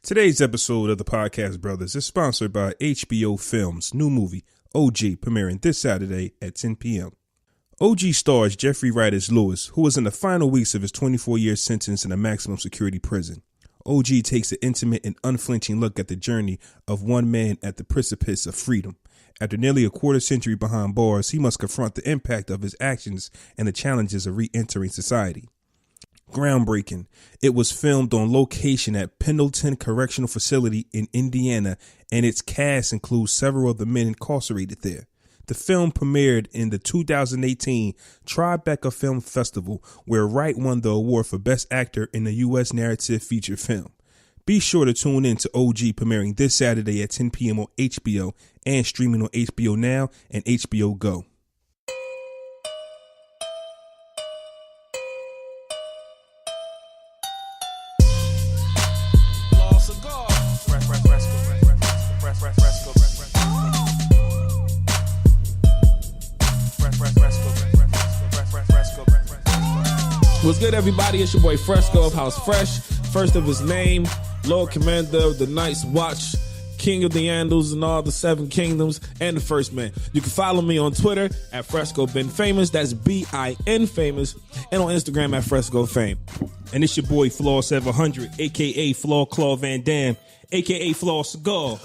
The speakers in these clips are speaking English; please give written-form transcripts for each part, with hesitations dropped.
Today's episode of the Podcast Brothers is sponsored by HBO Films' new movie, OG, premiering this Saturday at 10 p.m. OG stars Jeffrey Wright as Lewis, who is in the final weeks of his 24-year sentence in a maximum security prison. OG takes an intimate and unflinching look at the journey of one man at the precipice of freedom. After nearly a quarter century behind bars, he must confront the impact of his actions and the challenges of re-entering society. Groundbreaking. It was filmed on location at Pendleton Correctional Facility in Indiana, and its cast includes several of the men incarcerated there. The film premiered in the 2018 Tribeca Film Festival, where Wright won the award for Best Actor in the U.S. Narrative Feature Film. Be sure to tune in to OG premiering this Saturday at 10 p.m. on HBO and streaming on HBO Now and HBO Go. What's good, everybody? It's your boy Fresco of House Fresh, first of his name, Lord Commander of the Night's Watch, King of the Andals and all the Seven Kingdoms, and the First Man. You can follow me on Twitter at Fresco Bin Famous, that's B-I-N Famous, and on Instagram at Fresco Fame. And it's your boy Flaw 700, a.k.a. Flaw Claw Van Dam, a.k.a. Flaw Cigar,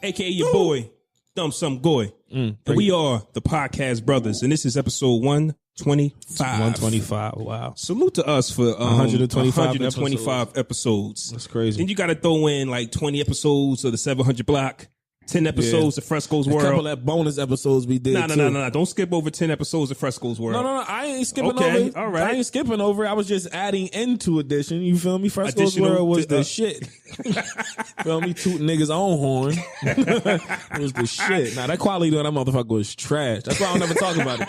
a.k.a. your boy, Dumb Some Goy. And we are the Podcast Brothers, and this is episode 125. 125, wow. Salute to us for 125 episodes. That's crazy. Then you got to throw in like 20 episodes of the 700 block, 10 episodes of Fresco's World. A couple of bonus episodes we did. No. Don't skip over 10 episodes of Fresco's World. No. I ain't skipping over it. All right. I ain't skipping over it. I was just adding into edition. You feel me? Fresco's World was the shit. Feel me? Tooting niggas' own horn. It was the shit. Now, that quality on that motherfucker was trash. That's why I don't never talk about it.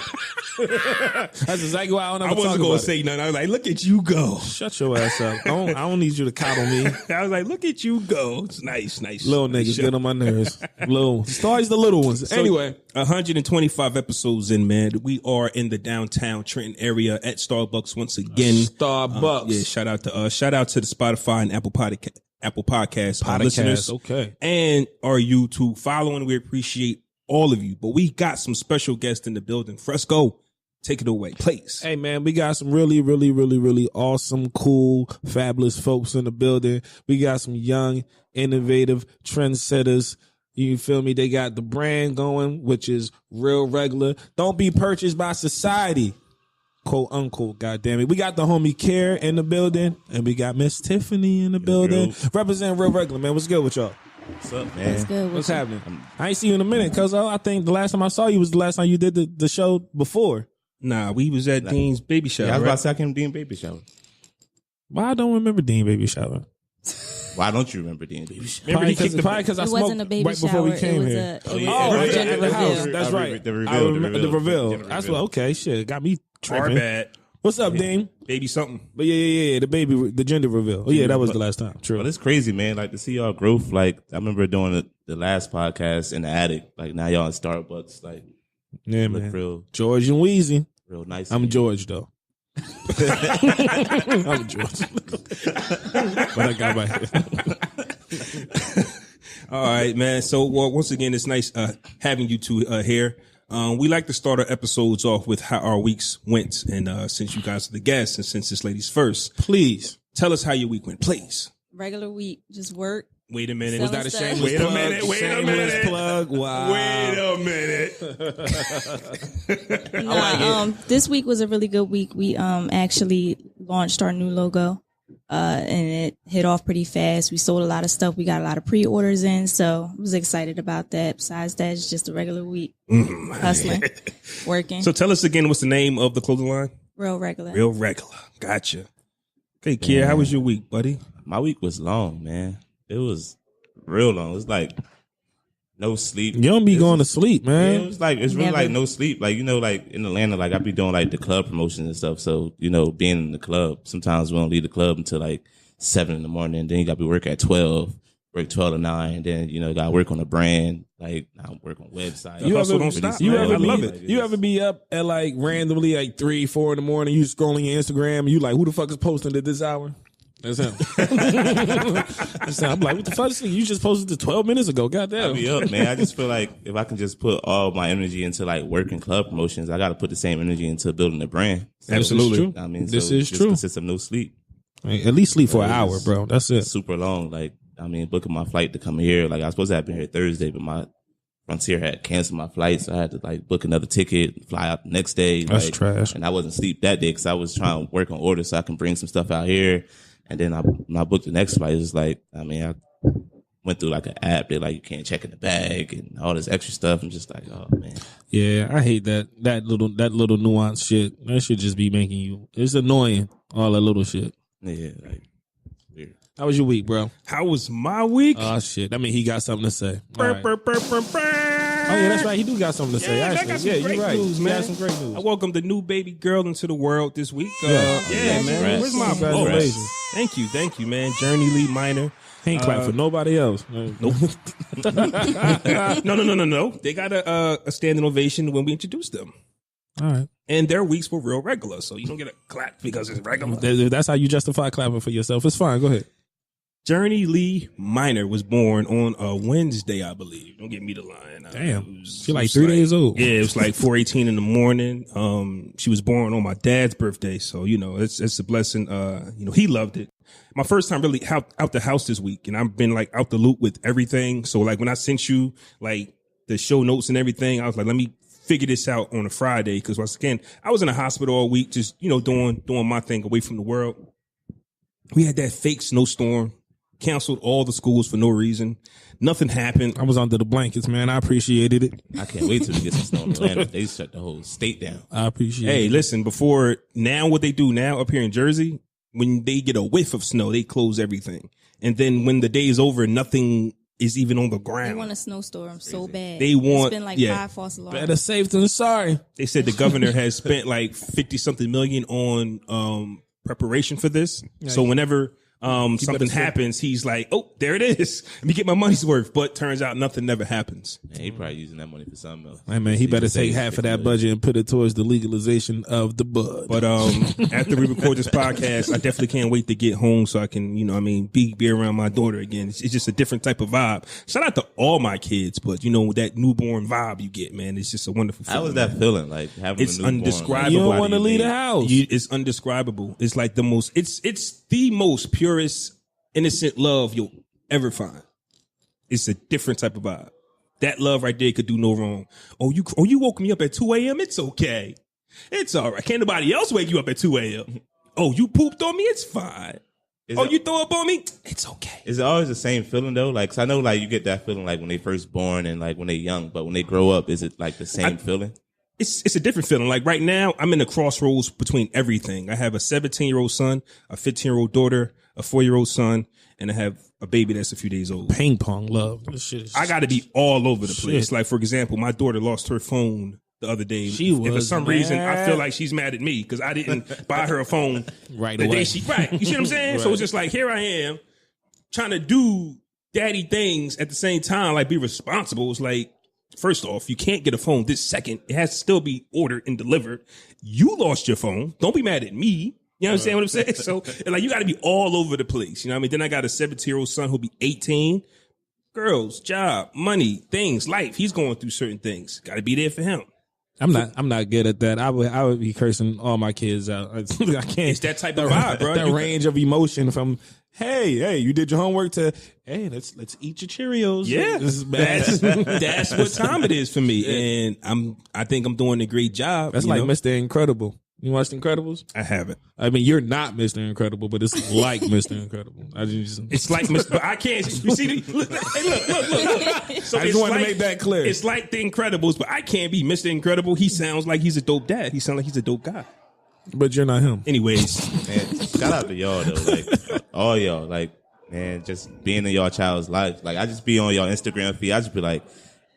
That's exactly why I don't ever talk about it. I wasn't going to say nothing. I was like, look at you go. Shut your ass up. I don't need you to coddle me. I was like, look at you go. It's nice. Little niggas get on my nerves. Always the little ones. So, anyway, 125 episodes in, man. We are in the downtown Trenton area at Starbucks once again. Starbucks. Shout out to us. Shout out to the Spotify and Apple Podcast listeners. Okay. And our YouTube following. We appreciate all of you. But we got some special guests in the building. Fresco, take it away, please. Hey, man, we got some really awesome, cool, fabulous folks in the building. We got some young, innovative trendsetters. You feel me? They got the brand going, which is Real Regular. Don't be purchased by society, quote unquote. God damn it. We got the homie Kir in the building, and we got Miss Tiffany in the building. Represent Real Regular, man. What's good with y'all? What's up, man? What's good? What's happening? I ain't see you in a minute, cuz I think the last time I saw you was the last time you did the show before. Nah, we was at Dean's baby shower. Yeah, I was about to say I came to Dean's baby shower. Why I don't remember Dean baby shower? Why don't you remember Dean's baby shower? Probably because I smoked right before we came here. It was a gender reveal. That's right. The reveal. That's what. Okay, shit. Got me Our tripping. bad. What's up, Dean? Baby something. But yeah, the gender reveal. Oh yeah, that was the last time. True. But it's crazy, man. Like to see y'all growth. Like I remember doing the last podcast in the attic. Like now y'all in Starbucks. Like yeah, look man. real George and Wheezy. Real nice. I'm George though. I'm George. But I got my head. All right, man. So once again, it's nice having you two here. We like to start our episodes off with how our weeks went. And since you guys are the guests and since this lady's first, please tell us how your week went, please. Regular week, just work. Wait a minute. Was that a stuff. shameless Wait plug? a minute. Plug. Wow. Wait a minute. This week was a really good week. We actually launched our new logo, and it hit off pretty fast. We sold a lot of stuff. We got a lot of pre-orders in, so I was excited about that. Besides that, it's just a regular week, hustling, working. So tell us again, what's the name of the clothing line? Real Regular. Real Regular. Gotcha. Okay, Kir, how was your week, buddy? My week was long, man. It was real long. It was like no sleep. You don't be going to sleep, man. Yeah, it's really like no sleep. Like, you know, like in Atlanta, like I be doing like the club promotions and stuff. So, you know, being in the club, sometimes we don't leave the club until like 7 a.m. And then you got to be work at 12, work 12 to 9. And then, you know, got to work on the brand. Like, I work on website. You ever be up at like randomly like 3, 4 in the morning, you scrolling your Instagram, and you like, who the fuck is posting at this hour? That's him. I'm like, what the fuck? You just posted it 12 minutes ago. Goddamn. I'll be up, man. I just feel like if I can just put all my energy into like work and club promotions, I got to put the same energy into building a brand. So, Absolutely. I mean, this so is this true. consists of no sleep. At least sleep for an hour, bro. That's it. Super long. Like, I mean, booking my flight to come here. Like, I was supposed to have been here Thursday, but my Frontier had canceled my flight, so I had to like book another ticket, fly out the next day. That's like, trash. And I wasn't asleep that day because I was trying to work on orders so I can bring some stuff out here. And then when I booked the next flight, it was like, I mean, I went through like an app that like you can't check in the bag and all this extra stuff. I'm just like, oh man. Yeah, I hate that little nuance shit. That should just be making you. It's annoying. All that little shit. Yeah, like weird. How was your week, bro? How was my week? Oh shit! I mean, he got something to say. All right. Burr, burr, burr, burr. Oh yeah, that's right. He do got something to say. Yeah, Actually, I got some great you're right. news, He man. got some great news. I welcomed the new baby girl into the world this week. Yeah. Yeah, man. Congrats. Where's my Congratulations. boss? Thank you, man. Journey Lee Minor. He ain't clap for nobody else. Nope. No. They got a standing ovation when we introduced them. All right. And their weeks were real regular, so you don't get a clap because it's regular. That's how you justify clapping for yourself. It's fine. Go ahead. Journey Lee Minor was born on a Wednesday, I believe. Don't get me to lying. Damn. She's like 3 days old. Yeah, it was like 4:18 in the morning. She was born on my dad's birthday, so you know it's a blessing. He loved it. My first time really out the house this week, and I've been like out the loop with everything. So like when I sent you like the show notes and everything, I was like, let me figure this out on a Friday because once again, I was in the hospital all week, just doing my thing away from the world. We had that fake snowstorm. Canceled all the schools for no reason. Nothing happened. I was under the blankets, man. I appreciated it. I can't wait till we get some snow in Atlanta. They shut the whole state down. I appreciate it. Hey, listen, before now, what they do now up here in Jersey, when they get a whiff of snow, they close everything. And then when the day is over, nothing is even on the ground. They want a snowstorm so bad. They want- It's been like yeah. 5 false alarms. Better safe than sorry. They said the governor has spent like 50-something million on preparation for this. So whenever something happens, he's like, oh, there it is. Let me get my money's worth. But turns out nothing never happens. Man, he probably using that money for something else. Hey, man, he better take half of that budget and put it towards the legalization of the bud. But after we record this podcast, I definitely can't wait to get home so I can, be around my daughter again. It's just a different type of vibe. Shout out to all my kids, but that newborn vibe you get, man, it's just a wonderful feeling. How was that feeling? Like having It's a newborn? undescribable. You don't want to leave the house. It's undescribable. It's like the most. It's the most purest, innocent love you'll ever find. It's a different type of vibe. That love right there could do no wrong. Oh, you woke me up at 2 a.m. It's okay. It's all right. Can't nobody else wake you up at 2 a.m. Oh, you pooped on me? It's fine. You throw up on me? It's okay. Is it always the same feeling though? Like, 'cause I know like you get that feeling like when they first born and like when they young, but when they grow up, is it like the same feeling? It's a different feeling. Like right now, I'm in the crossroads between everything. I have a 17-year-old son, a 15-year-old daughter, a 4-year-old son, and I have a baby that's a few days old. Ping pong love. This shit is I got to be all over the place. Like, for example, my daughter lost her phone the other day. And for some reason, I feel like she's mad at me because I didn't buy her a phone right the away. day she. Right. You see what I'm saying? Right. So it's just like, here I am trying to do daddy things at the same time, like be responsible. It's like, first off, you can't get a phone this second. It has to still be ordered and delivered. You lost your phone. Don't be mad at me. You know what I'm saying? So, like, you got to be all over the place. You know what I mean? Then I got a 17-year-old son who'll be 18. Girls, job, money, things, life. He's going through certain things. Got to be there for him. I'm not good at that. I would be cursing all my kids out. I can't. It's that type of vibe, bro. That range of emotion from hey, you did your homework to hey, let's eat your Cheerios. Yeah, this is bad. That's what time it is for me, and I think I'm doing a great job. That's like Mr. Incredible. You watched Incredibles? I haven't. I mean, you're not Mr. Incredible, but it's like Mr. Incredible. It's like Mr. But I can't. You see? Look. So I just wanted to make that clear. It's like The Incredibles, but I can't be Mr. Incredible. He sounds like he's a dope dad. He sounds like he's a dope guy. But you're not him. Anyways, Man, shout out to y'all though, like all y'all, like man, just being in y'all child's life. Like I just be on y'all Instagram feed. I just be like,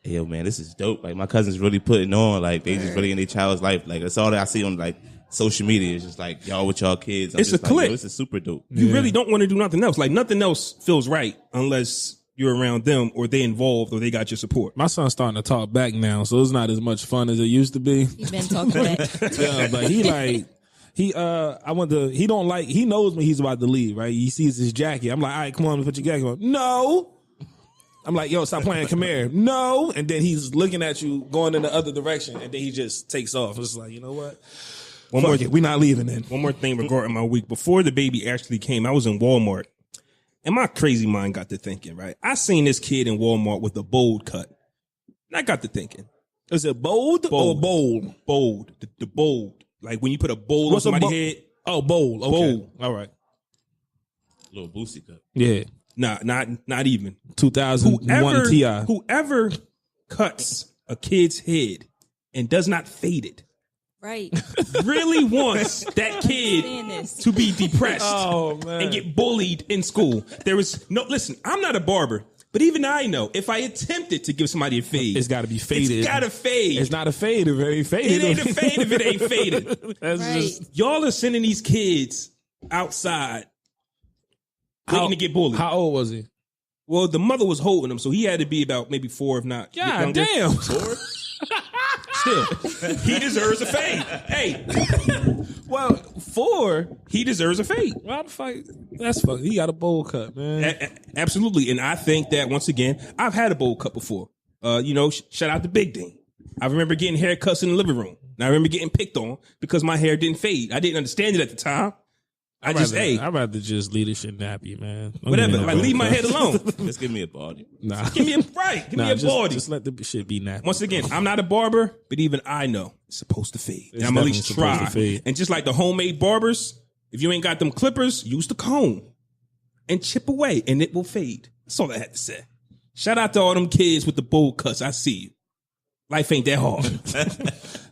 hey, yo, man, this is dope. Like my cousins really putting on. Like they just really in their child's life. Like that's all that I see on like social media. It's just like y'all with y'all kids. It's a click. This is super dope. You really don't want to do nothing else. Like nothing else feels right unless you're around them or they involved or they got your support. My son's starting to talk back now, so it's not as much fun as it used to be. You've been talking back. Yeah, but he He knows when he's about to leave, right? He sees his jacket. I'm like, all right, come on, put your jacket on. No. I'm like, yo, stop playing, come here. No. And then he's looking at you going in the other direction, and then he just takes off. It's like, you know what? We're not leaving then. One more thing regarding my week. Before the baby actually came, I was in Walmart, and my crazy mind got to thinking, right? I seen this kid in Walmart with a bold cut. And I got to thinking. Is it bold or bold? Bold. The bold. Like when you put a bowl on somebody's head. Oh, bold. Okay. Bold. All right. Little Boosie cut. Yeah. Nah, not even. 2001 T.I. Whoever cuts a kid's head and does not fade it Right. really wants that kid to be depressed and get bullied in school. There is no, listen, I'm not a barber, but even I know if I attempted to give somebody a fade, it's got to be faded. It's got to fade. It's not a fade if it ain't faded. It ain't a fade if it ain't faded. That's Right. just Y'all are sending these kids outside waiting to get bullied. How old was he? Well, the mother was holding him, so he had to be about maybe 4, if not. God younger. damn. 4? Still, he deserves a fade. Hey, Well, 4. he deserves a fade. Why the fuck? That's fuck. He got a bowl cut, man. Absolutely, and I think that once again, I've had a bowl cut before. Shout out to Big Dane. I remember getting haircuts in the living room, and I remember getting picked on because my hair didn't fade. I didn't understand it at the time. I'd rather just leave this shit nappy, man. Whatever, like leave my head alone. Just give me a body. Nah. Give me a body. Just let the shit be nappy. Once again, I'm not a barber, but even I know it's supposed to fade. And It's I'm at least definitely supposed try. to fade. And just like the homemade barbers, if you ain't got them clippers, use the comb and chip away, and it will fade. That's all I had to say. Shout out to all them kids with the bowl cuts. I see you. Life ain't that hard.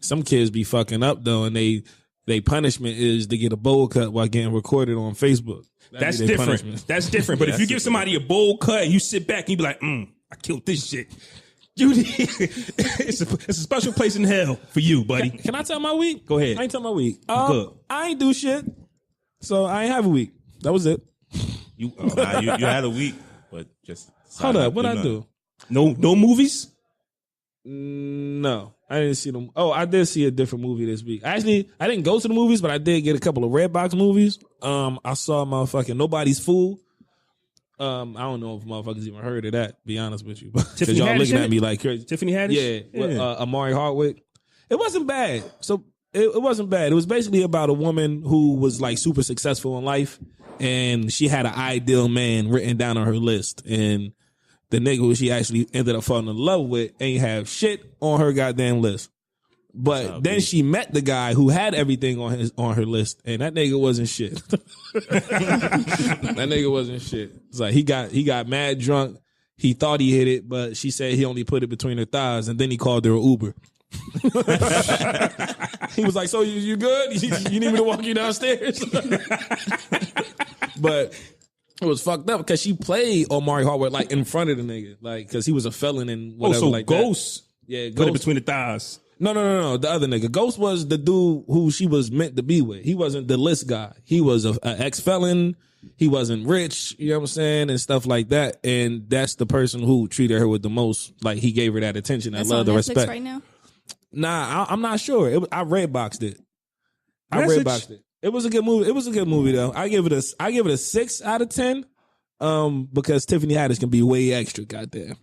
Some kids be fucking up though, and they punishment is to get a bowl cut while getting recorded on Facebook. That's be their different. punishment. That's different. But if you give somebody a bowl cut and you sit back and you be like, I killed this shit. It's a special place in hell for you, buddy. Can I tell my week? Go ahead. I ain't tell my week. Good. I ain't do shit, so I ain't have a week. That was it. You had a week, but just Hold up, what I do? No movies? No, I didn't see them. Oh, I did see a different movie this week. Actually, I didn't go to the movies, but I did get a couple of Redbox movies. I saw motherfucking Nobody's Fool. I don't know if motherfuckers even heard of that, be honest with you. Because y'all looking at me like crazy. Tiffany Haddish? Yeah. With, Amari Hardwick. It wasn't bad. So it wasn't bad. It was basically about a woman who was like super successful in life, and she had an ideal man written down on her list. And the nigga who she actually ended up falling in love with ain't have shit on her goddamn list. But then she met the guy who had everything on her list, and that nigga wasn't shit. That nigga wasn't shit. It's like he got mad drunk. He thought he hit it, but she said he only put it between her thighs, and then he called her an Uber. He was like, "So you good? You need me to walk you downstairs?" But it was fucked up because she played Omari Hardwick like in front of the nigga, like because he was a felon and whatever. So like Ghost, that. Yeah, put Ghost. it between the thighs. No. The other nigga. Ghost was the dude who she was meant to be with. He wasn't the list guy. He was an ex-felon. He wasn't rich, you know what I'm saying, and stuff like that. And that's the person who treated her with the most, like he gave her that attention, that love, the Netflix respect. right now? Nah, I'm not sure. I Redboxed it. Message? Redboxed it. It was a good movie. It was a good movie though. I give it a 6 out of 10. Because Tiffany Haddish can be way extra, goddamn.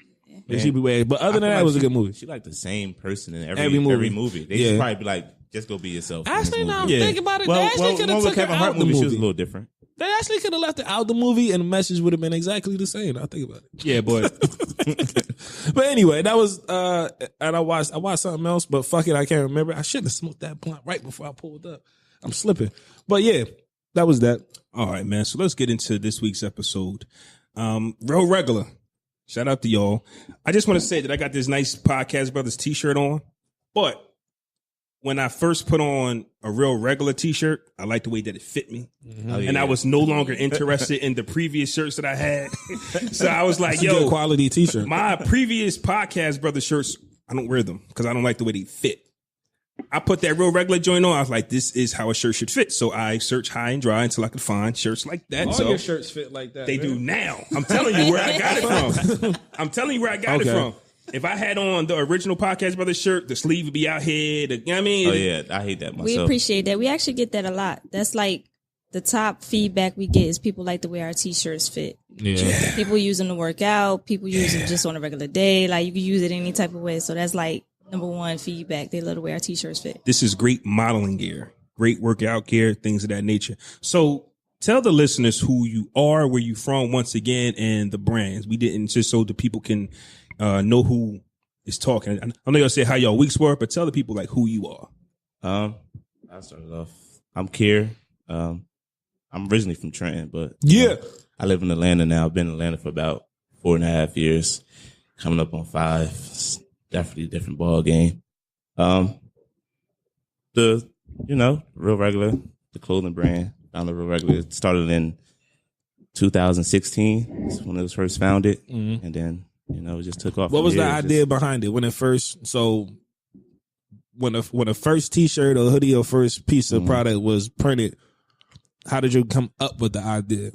Yeah, she be way. But other than that, it was a good movie. She like the same person in Every movie. every movie. They should probably be like, just go be yourself. Actually, now I'm Yeah. thinking about it. Well, they actually could have one with took her Kevin out Hart the movie, movie. she was a little different. They actually could have left it out the movie, and the message would have been exactly the same. I think about it. Yeah, but But anyway, that was and I watched something else, but fuck it, I can't remember. I should have smoked that blunt right before I pulled up. I'm slipping. But yeah, that was that. all right, man. So let's get into this week's episode. Real Regular. Shout out to y'all. I just want to say that I got this nice Podcast Brothers t-shirt on, but when I first put on a Real Regular t-shirt, I liked the way that it fit me. And I was no longer interested in the previous shirts that I had. So I was like, It's a good yo, quality t-shirt. my previous Podcast Brothers shirts, I don't wear them because I don't like the way they fit. I put that Real Regular joint on. I was like, this is how a shirt should fit. So I searched high and dry until I could find shirts like that. All so your shirts fit like that. they man. do now. I'm telling you where I got it from. I'm telling you where I got it from. if I had on the original Podcast Brothers shirt, the sleeve would be out here. You know what I mean? Oh yeah, I hate that myself. We appreciate that. We actually get that a lot. That's like the top feedback we get is people like the way our t-shirts fit. Yeah. People use them to work out. People use them just on a regular day. Like you can use it any type of way. So that's like number one feedback. They love the way our t-shirts fit. This is great modeling gear, great workout gear, things of that nature. So tell the listeners who you are, where you from once again, and the brands. We didn't, just so the people can know who is talking. I know y'all said how y'all weeks were, but tell the people like who you are. I started off. I'm Kir. I'm originally from Trenton, but I live in Atlanta now. I've been in Atlanta for about 4.5 years, coming up on 5. It's definitely a different ball game. The Real Regular, the clothing brand, found the Real Regular. It started in 2016. That's when it was first founded, and then it just took off. What was the idea behind it when it first? So when a first T-shirt or hoodie or first piece of product was printed, how did you come up with the idea?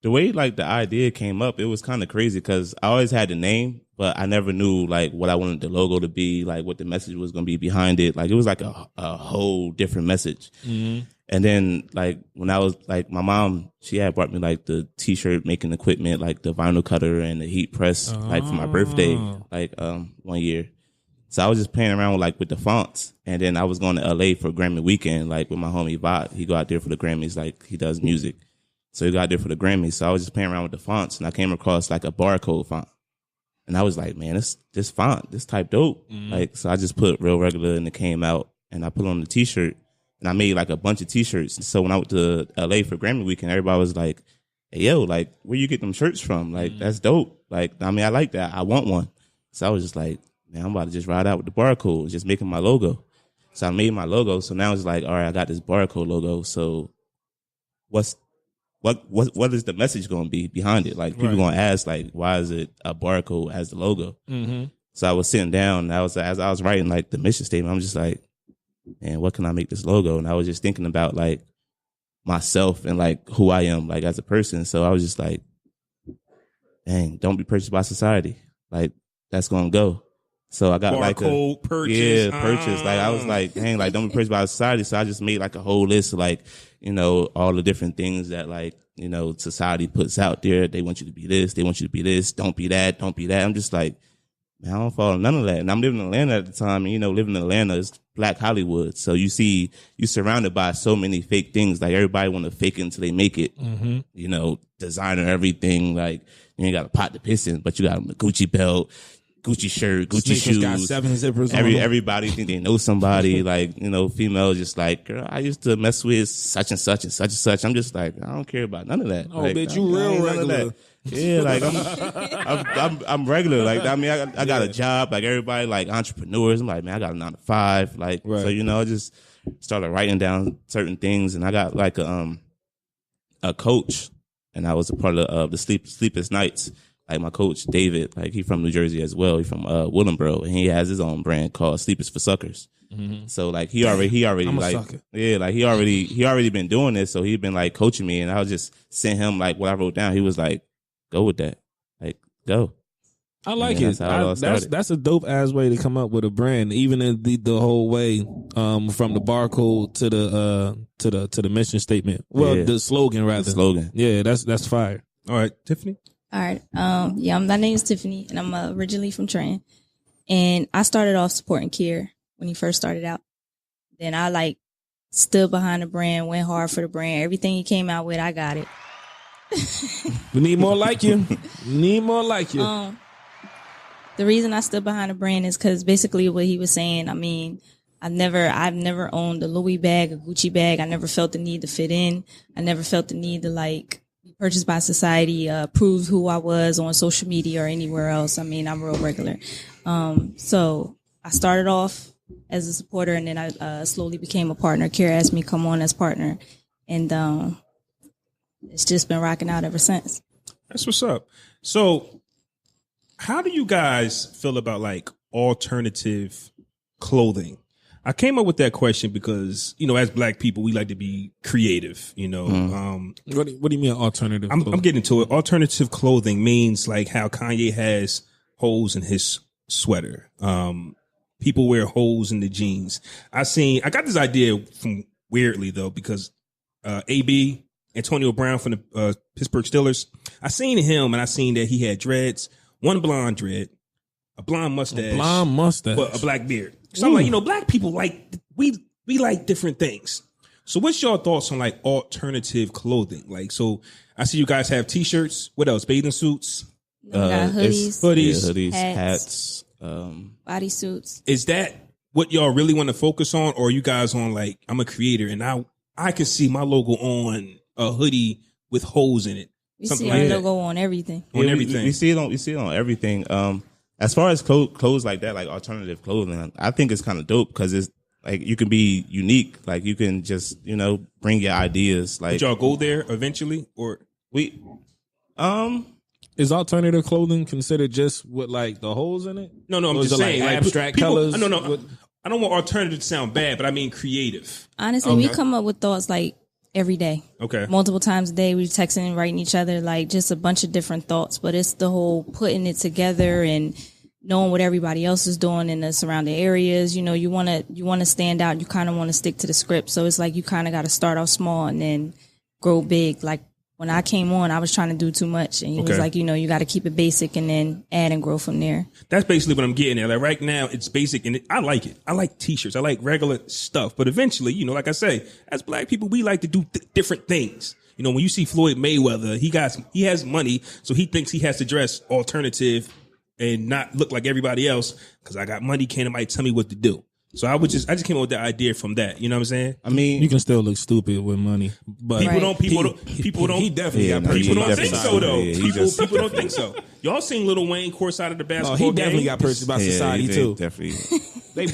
The way the idea came up, it was kind of crazy because I always had the name, but I never knew what I wanted the logo to be, what the message was going to be behind it. It was a whole different message. Mm-hmm. And then when I was my mom, she had brought me the T-shirt making equipment, the vinyl cutter and the heat press, for my birthday, 1 year. So I was just playing around with the fonts, and then I was going to LA for Grammy weekend, with my homie Vod. He go out there for the Grammys, he does music. So he got out there for the Grammys. So I was just playing around with the fonts, and I came across a barcode font. And I was like, man, this font, this type dope. So I just put Real Regular, and it came out, and I put it on the T-shirt, and I made a bunch of T-shirts. So when I went to LA for Grammy weekend, everybody was like, hey, yo, where you get them shirts from? That's dope. I like that. I want one. So I was just like, man, I'm about to just ride out with the barcode, just making my logo. So I made my logo. So now it's all right, I got this barcode logo. So what is the message going to be behind it? People going to ask, why is it a barcode as the logo? Mm-hmm. So I was sitting down, and as I was writing the mission statement, I'm just like, man, what can I make this logo? And I was just thinking about myself and who I am as a person. So I was just like, dang, don't be purchased by society. That's going to go. So I got barcode purchase. Yeah, purchase. I was like, dang, don't be purchased by society. So I just made a whole list of all the different things that society puts out there. They want you to be this. They want you to be this. Don't be that. Don't be that. I'm just like, man, I don't follow none of that. And I'm living in Atlanta at the time. And, living in Atlanta is Black Hollywood. So you're surrounded by so many fake things. Everybody want to fake it until they make it. Mm-hmm. Designer everything. You ain't got a pot to piss in, but you got a Gucci belt, Gucci shirt, Gucci Sneakers shoes. Got 7 zippers. Everybody think they know somebody. Female just girl, I used to mess with such and such and such and such. I'm just I don't care about none of that. Oh, bitch, you real regular. Yeah, I'm regular. I got a job. Everybody entrepreneurs. I'm man, I got a 9 to 5. Right. So I just started writing down certain things, and I got a coach, and I was a part of the Sleepless Nights. My coach, David, he from New Jersey as well. He from Willenboro, and he has his own brand called Sleepers for Suckers. Mm-hmm. So he already I'm a sucker. Yeah, he already been doing this. So he'd been coaching me, and I was just send him what I wrote down. He was like, go with that, go. I like it. That's a dope ass way to come up with a brand, even in the whole way from the barcode to the mission statement. Well, the slogan rather. The slogan. Yeah, that's fire. All right, Tiffany. All right. My name is Tiffany, and I'm originally from Trenton. And I started off supporting Kir when he first started out. Then I stood behind the brand, went hard for the brand. Everything he came out with, I got it. We need more like you. Need more like you. The reason I stood behind the brand is because basically what he was saying. I mean, I've never owned a Louis bag, a Gucci bag. I never felt the need to fit in. I never felt the need to be purchased by society, prove who I was on social media or anywhere else. I mean, I'm real regular. So I started off as a supporter, and then I slowly became a partner. Kira asked me to come on as partner, and it's just been rocking out ever since. That's what's up. So how do you guys feel about alternative clothing? I came up with that question because, as Black people, we like to be creative, What do you mean alternative? I'm getting to it. Alternative clothing means how Kanye has holes in his sweater. People wear holes in the jeans. I got this idea from weirdly though, because AB, Antonio Brown from the Pittsburgh Steelers, I seen him and I seen that he had dreads, one blonde dread, a blonde mustache, but a black beard. So I'm like, black people we like different things. So what's your thoughts on like alternative clothing? Like, so I see you guys have t-shirts. What else? Bathing suits, hoodies, hats, bodysuits. Is that what y'all really want to focus on, or are you guys on like, I'm a creator and I can see my logo on a hoodie with holes in it? We see our logo on everything. We see it on everything. As far as clothes like that, like alternative clothing, I think it's kind of dope because it's like you can be unique. Like you can just bring your ideas. Like, would y'all go there eventually, or we? Is alternative clothing considered just with like the holes in it? No, I'm just saying like abstract colors. No. I don't want alternative to sound bad, but I mean creative. Honestly, we come up with thoughts like every day. Okay. Multiple times a day, we're texting and writing each other like just a bunch of different thoughts, but it's the whole putting it together and knowing what everybody else is doing in the surrounding areas. You want to stand out. You kind of want to stick to the script. So it's like you kind of got to start off small and then grow big. Like when I came on, I was trying to do too much. And he was like, you got to keep it basic and then add and grow from there. That's basically what I'm getting at. Like right now, it's basic and I like it. I like t-shirts. I like regular stuff. But eventually, like I say, as black people, we like to do different things. When you see Floyd Mayweather, he has money, so he thinks he has to dress alternative and not look like everybody else because I got money. Can't nobody tell me what to do? So I just came up with the idea from that. You know what I'm saying? I mean, you can still look stupid with money, but people don't. He definitely got purchased. People don't think so though. People don't think so. Y'all seen Lil Wayne courtside of the basketball game? He definitely got purchased by society too. Definitely.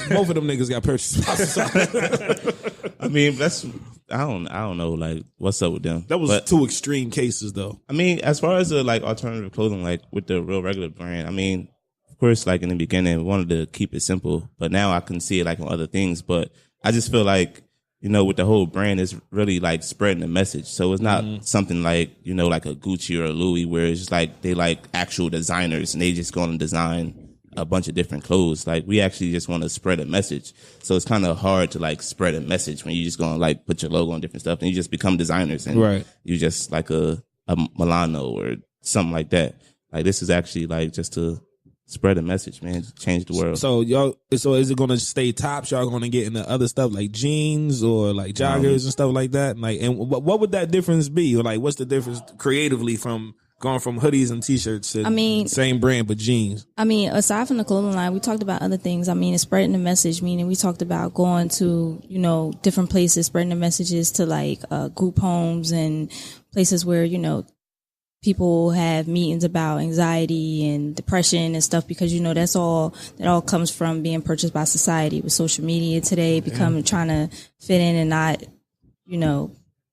Both of them niggas got purchased by society. I mean, I don't know, like, what's up with them? That was two extreme cases, though. I mean, as far as the like alternative clothing, like with the real regular brand, I mean, of course, like in the beginning, we wanted to keep it simple, but now I can see it like on other things. But I just feel like, with the whole brand, it's really like spreading the message. So it's not something like, like a Gucci or a Louis, where it's just like they like actual designers and they just going to design a bunch of different clothes. Like we actually just want to spread a message. So it's kind of hard to like spread a message when you just going to like put your logo on different stuff and you just become designers and you just like a Milano or something like that. Like this is actually like just to spread a message, man. Change the world. So is it going to stay tops? Y'all going to get into other stuff like jeans or like joggers and stuff like that? Like, and what would that difference be? Or like, what's the difference creatively from going from hoodies and t-shirts to same brand but jeans? I mean, aside from the clothing line, we talked about other things. I mean, it's spreading the message, meaning we talked about going to, different places, spreading the messages to like group homes and places where, people have meetings about anxiety and depression and stuff because, that all comes from being purchased by society with social media today, trying to fit in and not,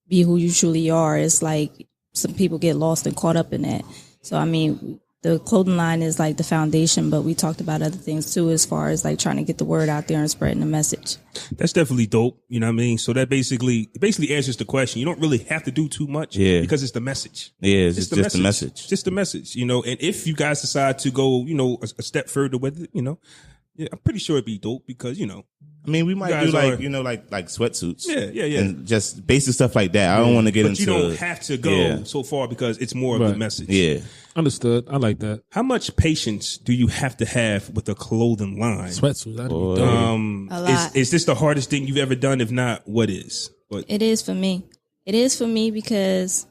be who you truly are. It's like some people get lost and caught up in that. So, I mean, the clothing line is like the foundation, but we talked about other things too, as far as like trying to get the word out there and spreading the message. That's definitely dope. You know what I mean? So that basically answers the question. You don't really have to do too much because it's the message. Yeah, it's just the message. Just the message, and if you guys decide to go, a step further with it, I'm pretty sure it'd be dope because, I mean, we might do like, like sweatsuits. Yeah. And just basic stuff like that. I don't want to get into. You don't have to go so far because it's more of the message. Yeah. Understood. I like that. How much patience do you have to have with a clothing line? Sweatsuits. That'd be dope. A lot. Is this the hardest thing you've ever done? If not, what is? It is for me. It is for me because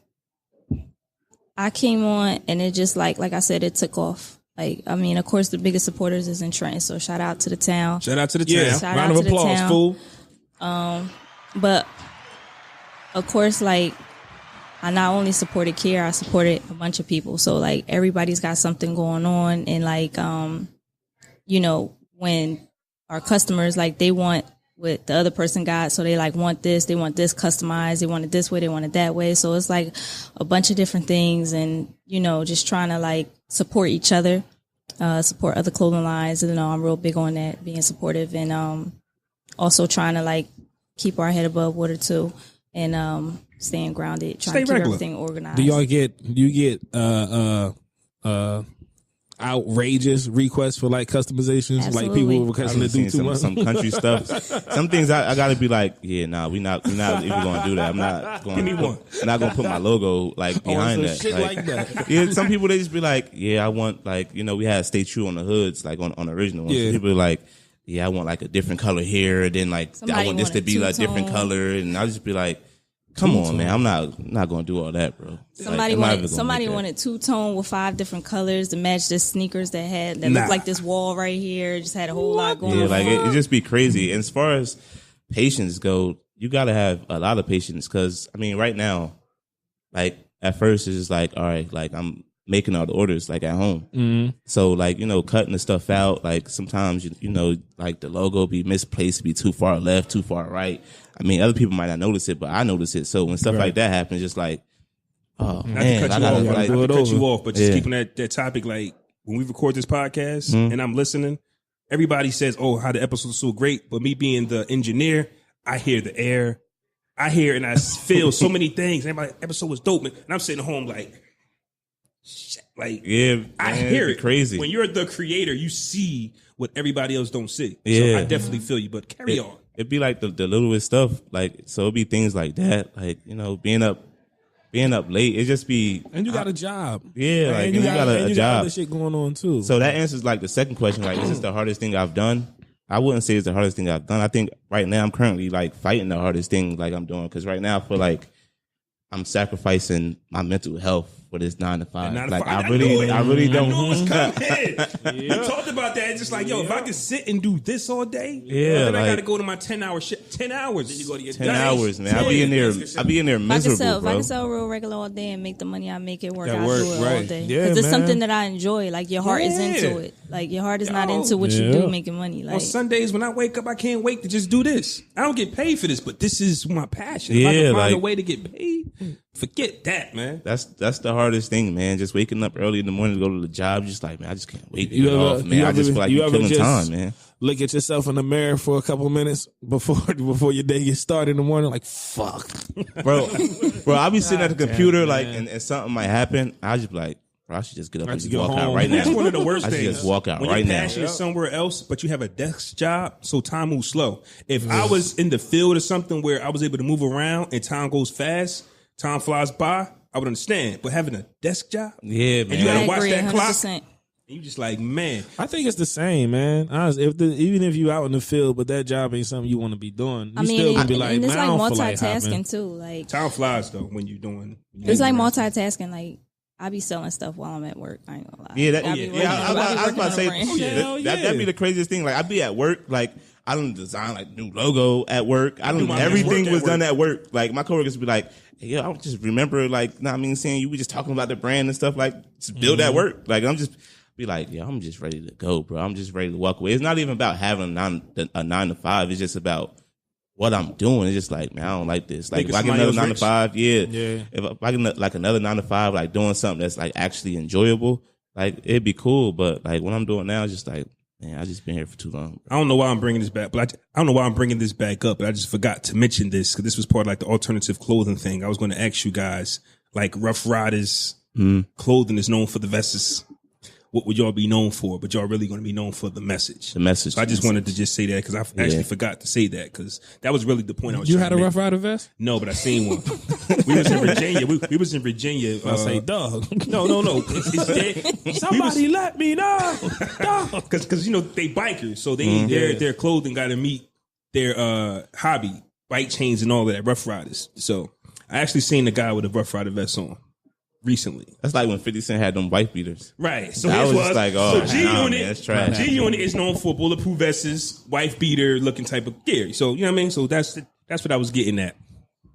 I came on and it just like I said, it took off. Like, I mean, of course, the biggest supporters is in Trenton, so shout out to the town. Shout out to the town. Shout Round out of to the applause, town. fool. But of course, like, I not only supported Kir, I supported a bunch of people. So like everybody's got something going on, and like when our customers like they want what the other person got, so they like want this customized, they want it this way, they want it that way. So it's like a bunch of different things, and just trying to like support each other, support other clothing lines. And I'm real big on that, being supportive, and also trying to like keep our head above water too, and staying grounded, trying to keep everything organized. Do you get outrageous requests for like customizations? Absolutely. Like people requesting to do too much. Some country stuff. Some things I gotta be like, yeah, nah, we're not even gonna do that. I'm not going. I'm not gonna put my logo like behind that. Shit like that. Yeah, some people they just be like, yeah, I want like we had Stay True on the hoods like on the original ones. Yeah. Some people are like, yeah, I want like a different color here. Then like I want this to be like a different color, and I'll just be like, come on, man, I'm not gonna do all that, bro. Somebody wanted two-tone with 5 different colors to match the sneakers that looked like this wall right here. Just had a whole lot going on. Yeah, like it just be crazy. And as far as patience go, you gotta have a lot of patience because I mean, right now, like at first it's just like, all right, like I'm making all the orders like at home. Mm-hmm. So like, cutting the stuff out, like sometimes, like the logo be misplaced, be too far left, too far right. I mean, other people might not notice it, but I notice it. So when stuff like that happens, just like, oh man, not to cut you off, but just keeping that topic, like when we record this podcast and I'm listening, everybody says, oh, how the episode's so great. But me being the engineer, I hear the air. I hear and I feel so many things. Everybody, episode was dope. And I'm sitting home like, shit, like, yeah, I hear it. Crazy. When you're the creator, you see what everybody else don't see. Yeah. So I definitely feel you, but carry on. It'd be like the littlest stuff. Like, so it'd be things like that. Like, being up late. It just be. And you got a job. Yeah. Like, and you got a job. Other shit going on too. So that answers like the second question. Like, is this the hardest thing I've done? I wouldn't say it's the hardest thing I've done. I think right now I'm currently like fighting the hardest thing like I'm doing. Cause right now I feel like I'm sacrificing my mental health for this 9 to 5. Like I really don't. I knew it was coming. We talked about that. It's just like, if I could sit and do this all day, then I got to go to my 10-hour shit. 10 hours. Then you go to your 10 hours, man. I'll be in there miserable, If I could sell real regular all day and make the money I make it work, I'll do it right. all day. Yeah, because it's something that I enjoy. Like your heart is into it. Like your heart is not into what you do making money. Like on Sundays when I wake up, I can't wait to just do this. I don't get paid for this, but this is my passion. If I can find a way to get paid, forget that, man. That's the hardest thing, man. Just waking up early in the morning to go to the job, just like, man, I just can't wait to get off, man. I just feel like you're killing time, man. Look at yourself in the mirror for a couple minutes before your day gets started in the morning, like, fuck. Bro, I'll be sitting at the computer, like, and something might happen. I'll just be like, bro, I should just get up and just walk out right now. That's one of the worst things. I should just walk out when right your now. passion is somewhere else, but you have a desk job, so time moves slow. If I was in the field or something where I was able to move around and time goes fast, time flies by, I would understand. But having a desk job, yeah, man, and you gotta watch that 100%. clock, and you just like, man. I think it's the same, man. Honestly, even if you out in the field, but that job ain't something you want to be doing, you still gonna be like, and it's man, like I don't feel like multitasking too. Like Time flies though when you're doing. It's like multitasking. Like I be selling stuff while I'm at work. I ain't gonna lie. Yeah, I was about to say, that'd be the craziest thing. Like I'd be at work, like I don't design like new logo at work. Everything was done at work. Like my coworkers would be like, hey, I don't just remember like, saying you were just talking about the brand and stuff like just build at work. Like I'm just be like, yeah, I'm just ready to go, bro. I'm just ready to walk away. It's not even about having a 9 to 5. It's just about what I'm doing. It's just like, man, I don't like this. Like if I get another 9 to 5, if I get like another 9 to 5, like doing something that's like actually enjoyable, like it'd be cool. But like what I'm doing now is just like, man, I just been here for too long. I don't know why I'm bringing this back, but I don't know why I'm bringing this back up, but I just forgot to mention this because this was part of like the alternative clothing thing. I was going to ask you guys, like Rough Riders clothing is known for the vests. What would y'all be known for? But y'all really going to be known for the message. The message. So I just wanted to just say that because I actually forgot to say that because that was really the point I was You trying had to a make. Rough Rider vest? No, but I seen one. We was in Virginia. We was in Virginia. I say, dog. No. It's dead. Somebody let me know. Because they bikers, so they their clothing got to meet their hobby, bike chains and all of that, Rough Riders. So I actually seen the guy with a Rough Rider vest on recently. That's like when 50 Cent had them wife beaters. Right. So I was just like, oh, G-Unit, that's trash. G-Unit is known for bulletproof vests, wife beater looking type of gear. So, you know what I mean? So that's what I was getting at.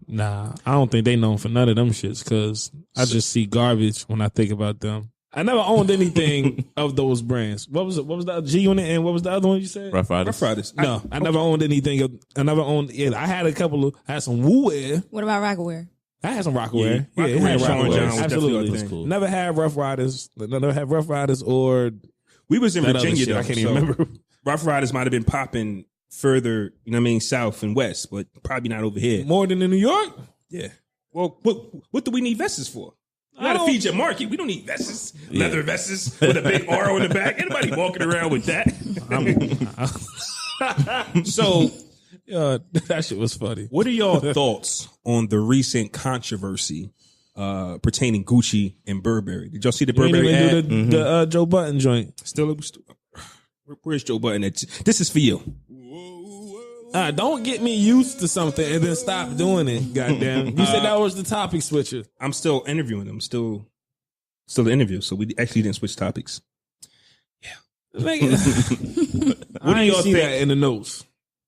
Nah, I don't think they known for none of them shits because I just see garbage when I think about them. I never owned anything of those brands. What was it? What was the G-Unit and what was the other one you said? Rough Riders. Rough Riders. No, I never owned anything. I never owned it. I had I had some Woo Wear. What about Rockaware? I had some Rockaware. Yeah, it had Sean Rockaware. John was Absolutely. definitely cool. Never had Rough Riders. Never had Rough Riders or We was in that other Virginia, shit. though. I can't even remember. Rough Riders might have been popping further, you know what I mean, south and west, but probably not over here. More than in New York? Yeah. Well, what do we need vests for? You gotta feed your market. We don't need vests, leather vests with a big R on the back. Anybody walking around with that? So, that shit was funny. what are y'all thoughts on the recent controversy pertaining Gucci and Burberry? Did y'all see the Burberry ad? The Joe Button joint. Where's Joe Button at? This is for you. Don't get me used to something and then stop doing it. Goddamn! You said that was the topic switcher. I'm still interviewing them. Still the interview. So we actually didn't switch topics. What do y'all see that in the notes?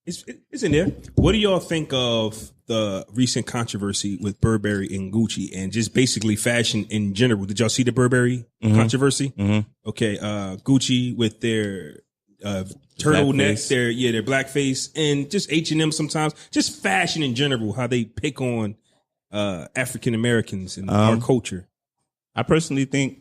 It's in there. What do y'all think of the recent controversy with Burberry and Gucci and just basically fashion in general? Did y'all see the Burberry controversy? Okay, Gucci with their turtlenecks, their blackface, and just H&M sometimes, just fashion in general, how they pick on African Americans and our culture. I personally think,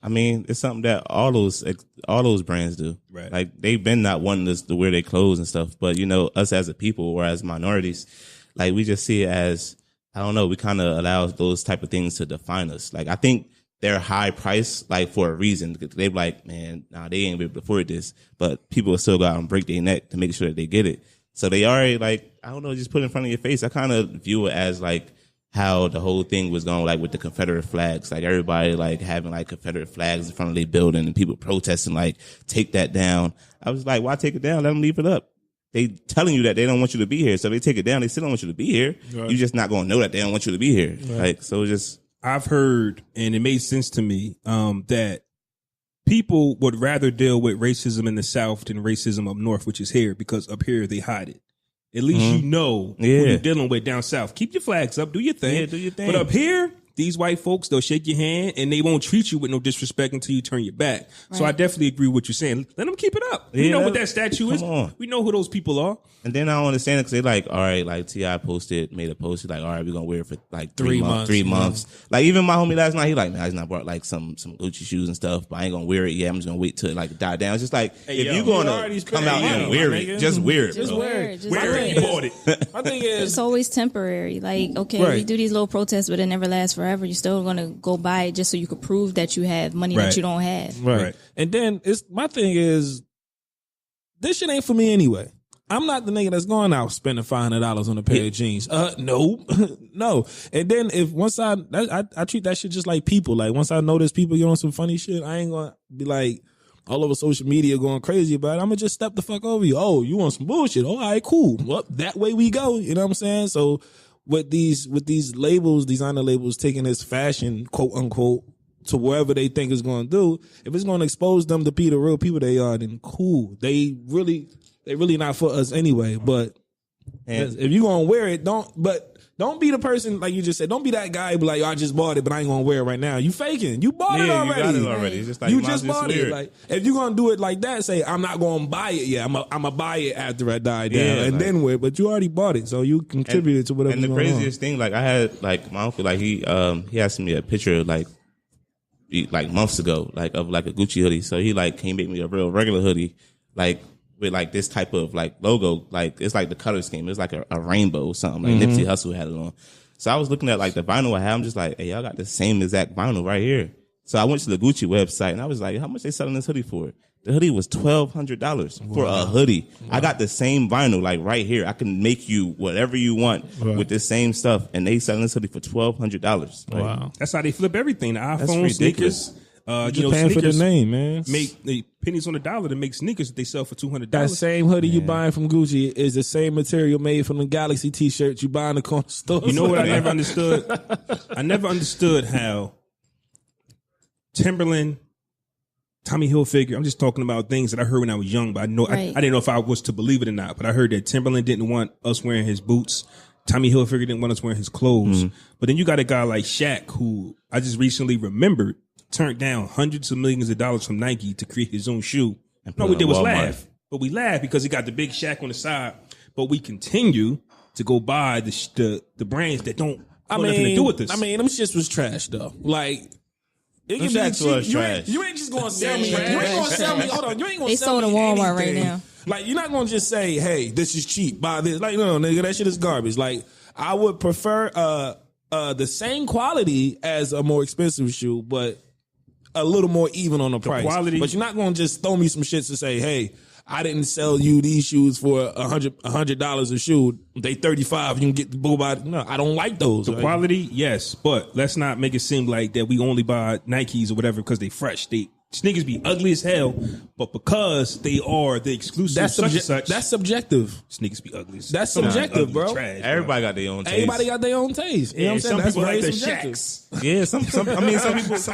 it's something that all those brands do. Right. Like they've been not wanting us to wear their clothes and stuff, but us as a people or as minorities, like we just see it as, I don't know, we kind of allow those type of things to define us. Like I think they're high price, like for a reason. They're like, man, they ain't able to afford this, but people will still go out and break their neck to make sure that they get it. So they already just put it in front of your face. I kind of view it as like how the whole thing was going, like with the Confederate flags, like everybody like having like Confederate flags in front of their building and people protesting, like take that down. I was like, why take it down? Let them leave it up. They telling you that they don't want you to be here. So if they take it down, they still don't want you to be here. Right. You're just not going to know that they don't want you to be here. Right. Like, so just. I've heard, and it made sense to me, that people would rather deal with racism in the South than racism up north, which is here, because up here they hide it. At least who you're dealing with down south. Keep your flags up, do your thing. Yeah, do your thing. But up here, these white folks, they'll shake your hand and they won't treat you with no disrespect until you turn your back. Right. So I definitely agree with what you're saying. Let them keep it up. We know what that statue is. We know who those people are. And then I don't understand it because they like, all right, like T.I. made a post. He's like, all right, we're going to wear it for like 3 months. 3 months. Like even my homie last night, he like, man, I just not brought like some Gucci shoes and stuff, but I ain't going to wear it yet. I'm just going to wait till it like die down. It's just like, if you're going to come out and wear it, just wear it. Just wear it. Wear it. You bought it. My thing is, it's always temporary. Like, okay, we do these little protests, but it never lasts forever. You're still going to go buy it just so you could prove that you have money that you don't have. Right. And then my thing is, this shit ain't for me anyway. I'm not the nigga that's going out spending $500 on a pair of jeans. No. No. And then once I treat that shit just like people. Like once I notice people get on some funny shit, I ain't gonna be like all over social media going crazy about it. I'm gonna just step the fuck over you. Oh, you want some bullshit? Oh, all right, cool. Well, that way we go. You know what I'm saying? So with these labels, designer labels taking this fashion, quote unquote, to wherever they think it's going to do, if it's going to expose them to be the real people they are, then cool. They really not for us anyway. But if you going to wear it, don't be the person, like you just said, don't be that guy be like, I just bought it, but I ain't going to wear it right now. You faking. You bought it already. You got it already. It's just like, you just bought it. Like, if you're going to do it like that, say, I'm not going to buy it yet. I'm going to buy it after I die down and then wear it. But you already bought it, so you contributed to whatever. And the craziest thing, like I had, like my uncle, like he asked me a picture, like months ago, like of like a Gucci hoodie. So he like came make me a real regular hoodie, like with like this type of like logo, like it's like the color scheme. It's like a rainbow or something. Like Nipsey Hussle had it on. So I was looking at like the vinyl I have. I'm just like, hey, y'all got the same exact vinyl right here. So I went to the Gucci website and I was like, how much they selling this hoodie for? The hoodie was $1,200 for a hoodie. Wow. I got the same vinyl like right here. I can make you whatever you want with this same stuff, and they selling this hoodie for $1,200. Like, wow, that's how they flip everything. The iPhone, sneakers. Just paying for the name, man. Make the pennies on the dollar to make sneakers that they sell for $200. That same hoodie you buying from Gucci is the same material made from the Galaxy T-shirts you buy in the corner store. You know what I never understood? I never understood how Timberland, Tommy Hilfiger, I'm just talking about things that I heard when I was young, but I didn't know if I was to believe it or not. But I heard that Timberland didn't want us wearing his boots. Tommy Hilfiger didn't want us wearing his clothes. But then you got a guy like Shaq, who I just recently remembered turned down hundreds of millions of dollars from Nike to create his own shoe. All we did was laugh. But we laughed because he got the big Shaq on the side. But we continue to go buy the brands that don't have nothing to do with this. I mean, them shits was trash, though. Like, it can be cheap. You ain't just going to sell me. You ain't going to sell me. Hold on. You ain't going to sell me. They sold in Walmart right now. Like, you're not going to just say, hey, this is cheap. Buy this. Like, no, nigga, that shit is garbage. Like, I would prefer a the same quality as a more expensive shoe, but a little more even on the price. Quality. But you're not going to just throw me some shit to say, hey, I didn't sell you these shoes for $100 a shoe. They $35. You can get the boo by. No, I don't like those. The quality, yes, but let's not make it seem like that we only buy Nikes or whatever because they fresh. Sneakers be ugly as hell, but because they are the exclusive that's subjective. Sneakers be ugly. That's subjective, bro. Trash, Everybody got their own taste. Everybody got their own taste. You know what I'm saying? Some That's people very like the subjective. Shaqs. Yeah, some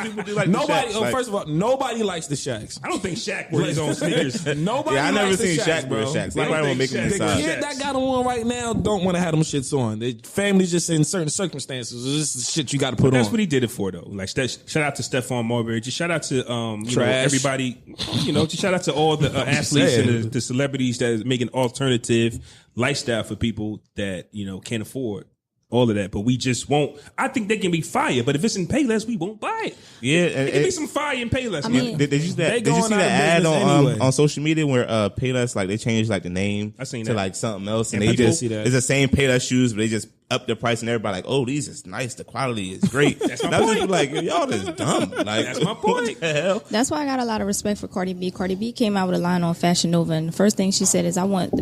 people do like Nobody. the Shaqs. First of all, nobody likes the Shaqs. I don't think Shaq wore his own sneakers. Nobody. Yeah, I never likes the seen Shaq bro. wear Shaqs. I don't Everybody want to think make them Shaq- The inside. kid that got them on right now don't want to have them shits on. The family's just in certain circumstances. This is shit you got to put That's on. what he did it for, though. Like, shout out to Stephon Marbury. Just shout out to you know, Trash. everybody. You know, just shout out to all the athletes and the celebrities that make an alternative lifestyle for people that can't afford all of that. But we just won't. I think they can be fire, but if it's in Payless, we won't buy it. Yeah, It can be some fire in Payless. man. Did you see They that? Did you going see out that of ad business on anyway. on social media where Payless, like, they changed like the name I seen to that. like something else, and And they people- just see that. it's the same Payless shoes, but they just up the price, and everybody like, oh, these is nice, the quality is great. That's my And I was point. just like, y'all just dumb. Like, That's my point. What the hell? That's why I got a lot of respect for Cardi B. Cardi B came out with a line on Fashion Nova, and the first thing she said is, I want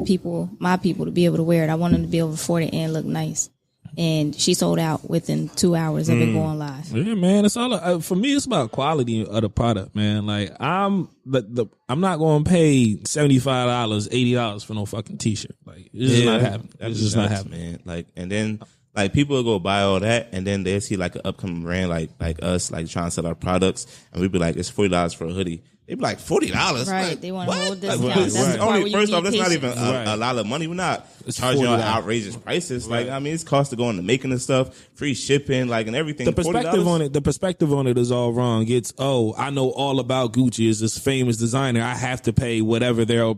my people to be able to wear it. I want them to be able to afford it and look nice. And she sold out within 2 hours of it going live. Yeah, man. It's all for me. It's about quality of the product, man. Like I'm not going to pay $75, $80 for no fucking t-shirt. Like it's just not happening. It's just not happening, man. Like, and then like people will go buy all that, and then they see like an upcoming brand like us, like trying to sell our products, and we'd be like, it's $40 for a hoodie. They'd be like $40. Right, Like, they want a what? whole Like, discount. what? That's the part where you First need off, that's not even patience. a lot of money. We're not It's charging $40. outrageous prices. Like, I mean, it's cost to go into making the stuff, free shipping, like, and everything. The perspective $40? on it is all wrong. It's I know all about Gucci is this famous designer. I have to pay whatever they're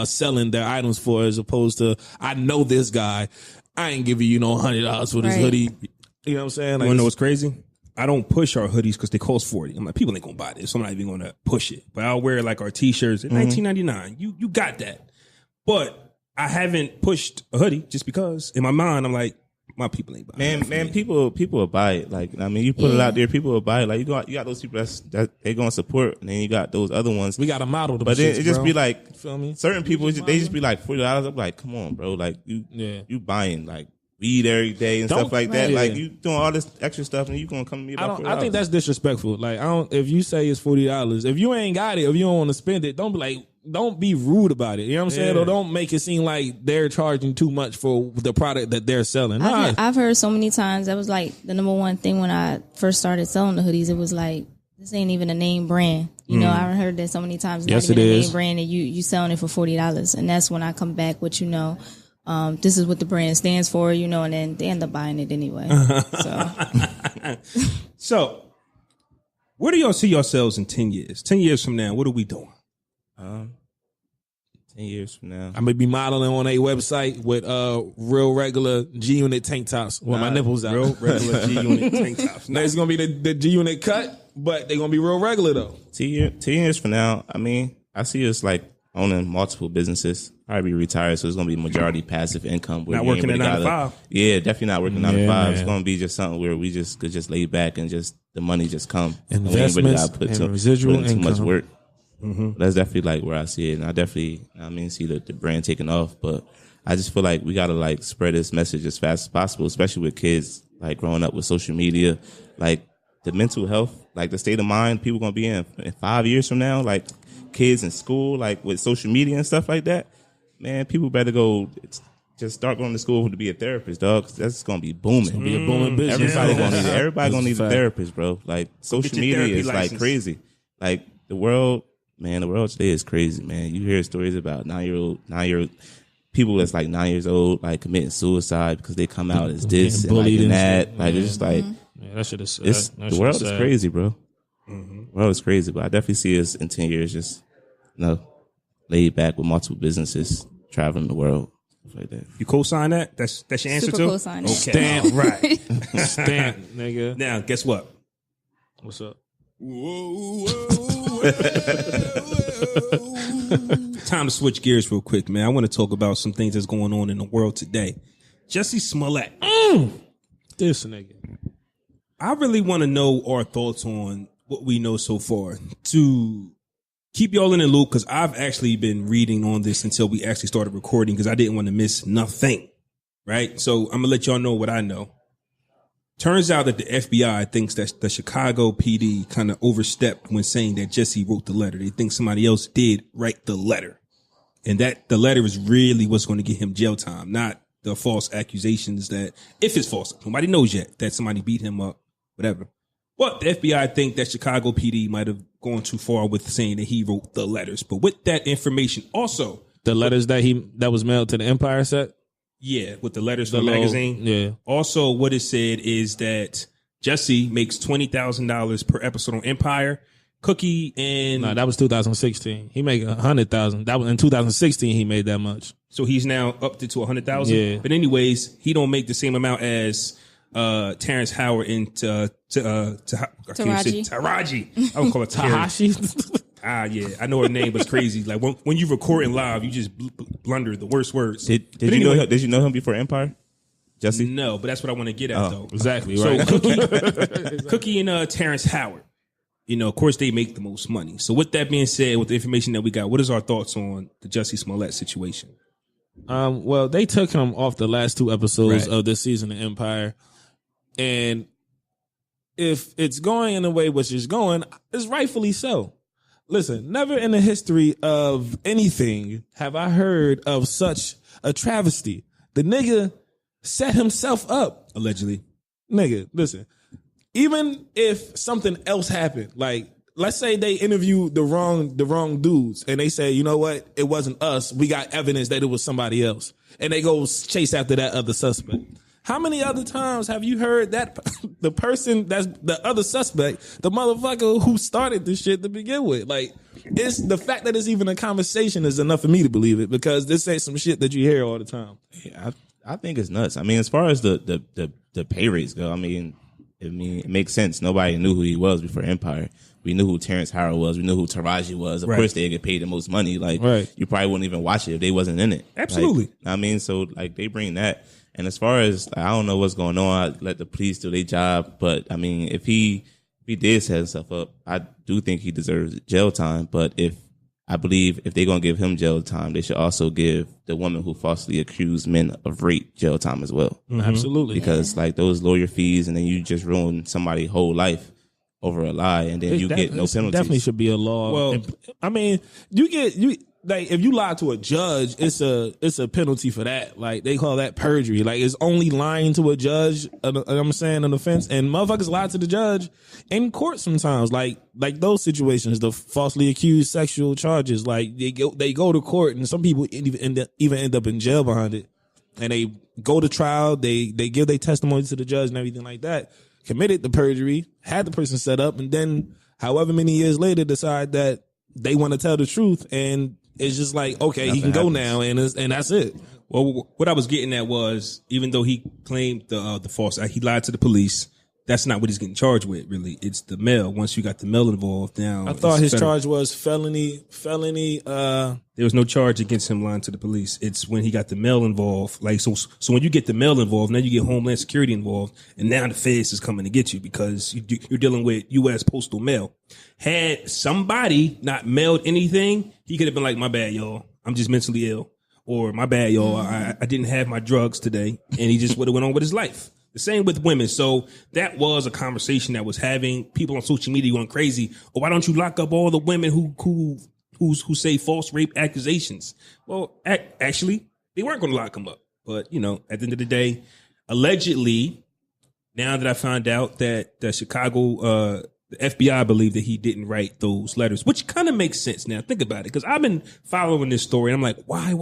selling their items for, as opposed to I know this guy. I ain't giving you no $100 for this Right. hoodie. You know what I'm saying? You Like, wanna know what's crazy? I don't push our hoodies because they cost $40. I'm like, people ain't gonna buy this, so I'm not even gonna push it. But I'll wear like our t-shirts at $19.99. You got that. But I haven't pushed a hoodie just because in my mind I'm like, my people ain't buying it. Man, people will buy it. Like, I mean, you put it out there, people will buy it. Like, you got those people that they gonna support, and then you got those other ones. we got a model. But then it just be like, feel me? certain people, they just be like $40. I'm like, come on, bro. Like, you buying like weed every day and stuff like that. Right. Like, Yeah. you doing all this extra stuff, and you gonna come to me about $40. I think that's disrespectful. Like, if you say it's $40, if you ain't got it, if you don't want to spend it, don't be rude about it. You know what I'm saying? Yeah. Or don't make it seem like they're charging too much for the product that they're selling. Nah, I've heard so many times, that was like the number one thing when I first started selling the hoodies. It was like, this ain't even a name brand. You know, I heard that so many times. It's Yes, not even it a is. name brand, and you selling it for $40. And that's when I come back with, this is what the brand stands for, and then they end up buying it anyway. So, where do y'all see yourselves in 10 years? 10 years from now, what are we doing? 10 years from now. I'm gonna be modeling on a website with real regular G-Unit tank tops with my nipples out. Real regular G-Unit tank tops. It's gonna be the G-Unit cut, but they're gonna be real regular though. 10 years from now, I mean, I see us like owning multiple businesses. I'll be retired, so it's gonna be majority passive income. Not working at 9 to 5. Yeah, definitely not working 9 to Yeah, 5. It's man. gonna be just something where we just could just lay back and just the money just come. And we ain't Investments gotta and residual put in too much income. work. That's definitely like where I see it, and I definitely, see the brand taking off. But I just feel like we gotta like spread this message as fast as possible, especially with kids like growing up with social media, like the mental health, like the state of mind people gonna be in 5 years from now, like kids in school, like with social media and stuff like that. Man, people better go just start going to school to be a therapist, dog. 'Cause that's gonna be booming. It's gonna be a booming business. Everybody gonna need it. Everybody gonna That's need a a fact. therapist, bro. Like social your media therapy is like license. crazy. Like the world today is crazy, man. You hear stories about 9-year-old people that's like 9 years old, like committing suicide because they come out as this and like bullied and and that. shit. Like it's just like Yeah, that shit is the world is crazy, bro. The world is crazy, but I definitely see us in 10 years just laid back with multiple businesses, traveling the world, stuff like that. You co-sign that? That's your answer Super too? co-sign it. Okay. Stamp. Right. Stamp, nigga. Now, guess what? What's up? Time to switch gears real quick, man. I want to talk about some things that's going on in the world today. Jussie Smollett. this nigga. I really want to know our thoughts on what we know so far to keep y'all in the loop, because I've actually been reading on this until we actually started recording because I didn't want to miss nothing, right? So I'm going to let y'all know what I know. Turns out that the FBI thinks that the Chicago PD kind of overstepped when saying that Jussie wrote the letter. They think somebody else did write the letter, and that the letter is really what's going to get him jail time, not the false accusations that, if it's false, nobody knows yet, that somebody beat him up, whatever. But the FBI think that Chicago PD might have gone too far with saying that he wrote the letters. But with that information, also the letters that was mailed to the Empire set. Yeah, with the letters from the magazine. Yeah. Also, what it said is that Jussie makes $20,000 per episode on Empire. Cookie and that was 2016. He made 100,000. That was in 2016. He made that much. So he's now up to 100,000. Yeah. But anyways, he don't make the same amount as Terrence Howard and Taraji. I would call it Tahashi. Yeah, I know her name, but it's crazy. Like when you recording live, you just blunder the worst words. Did you know him before Empire, Jussie? No, but that's what I want to get at though. Exactly right. So Exactly. Cookie and Terrence Howard. You know, of course, they make the most money. So with that being said, with the information that we got, what is our thoughts on the Jussie Smollett situation? Well, they took him off the last 2 episodes of this season of Empire. And if it's going in the way which it's going, it's rightfully so. Listen, never in the history of anything have I heard of such a travesty. The nigga set himself up. Allegedly. Nigga, listen. Even if something else happened, like let's say they interviewed the wrong dudes and they say, you know what, it wasn't us. We got evidence that it was somebody else. And they go chase after that other suspect. How many other times have you heard that the person that's the other suspect, the motherfucker who started this shit to begin with? Like, it's the fact that it's even a conversation is enough for me to believe it, because this ain't some shit that you hear all the time. Yeah, I think it's nuts. I mean, as far as the pay rates go, I mean, it makes sense. Nobody knew who he was before Empire. We knew who Terrence Howard was. We knew who Taraji was. Of course, they get paid the most money. Like, you probably wouldn't even watch it if they wasn't in it. Absolutely. Like, I mean, so like they bring that. And as far as I don't know what's going on, I let the police do their job. But I mean, if he did set himself up, I do think he deserves jail time. But I believe if they're gonna give him jail time, they should also give the woman who falsely accused men of rape jail time as well. Mm-hmm. Absolutely, because like those lawyer fees, and then you just ruin somebody's whole life over a lie, and then you get no penalties. Definitely should be a law. Well, I mean, you like if you lie to a judge, it's a penalty for that. Like they call that perjury. Like it's only lying to a judge. I'm saying an offense, and motherfuckers lie to the judge in court sometimes. Like those situations, the falsely accused sexual charges. Like they go to court, and some people even end up in jail behind it. And they go to trial. They give their testimony to the judge and everything like that. Committed the perjury, had the person set up, and then however many years later decide that they want to tell the truth, and it's just like, okay, nothing he can happens. Go now, and that's it. Well, what I was getting at was, even though he claimed the false act, he lied to the police. That's not what he's getting charged with, really. It's the mail. Once you got the mail involved, now I thought his charge was felony. There was no charge against him lying to the police. It's when he got the mail involved. Like so when you get the mail involved, now you get Homeland Security involved, and now the feds is coming to get you because you're dealing with U.S. postal mail. Had somebody not mailed anything, he could have been like, "My bad, y'all. I'm just mentally ill," or "My bad, y'all. I didn't have my drugs today," and he just would have went on with his life. The same with women. So that was a conversation that was having people on social media going crazy. Oh, why don't you lock up all the women who say false rape accusations? Well, actually, they weren't going to lock them up. But, you know, at the end of the day, allegedly, now that I found out that the Chicago, the FBI believed that he didn't write those letters, which kind of makes sense now. Think about it, because I've been following this story and I'm like, why?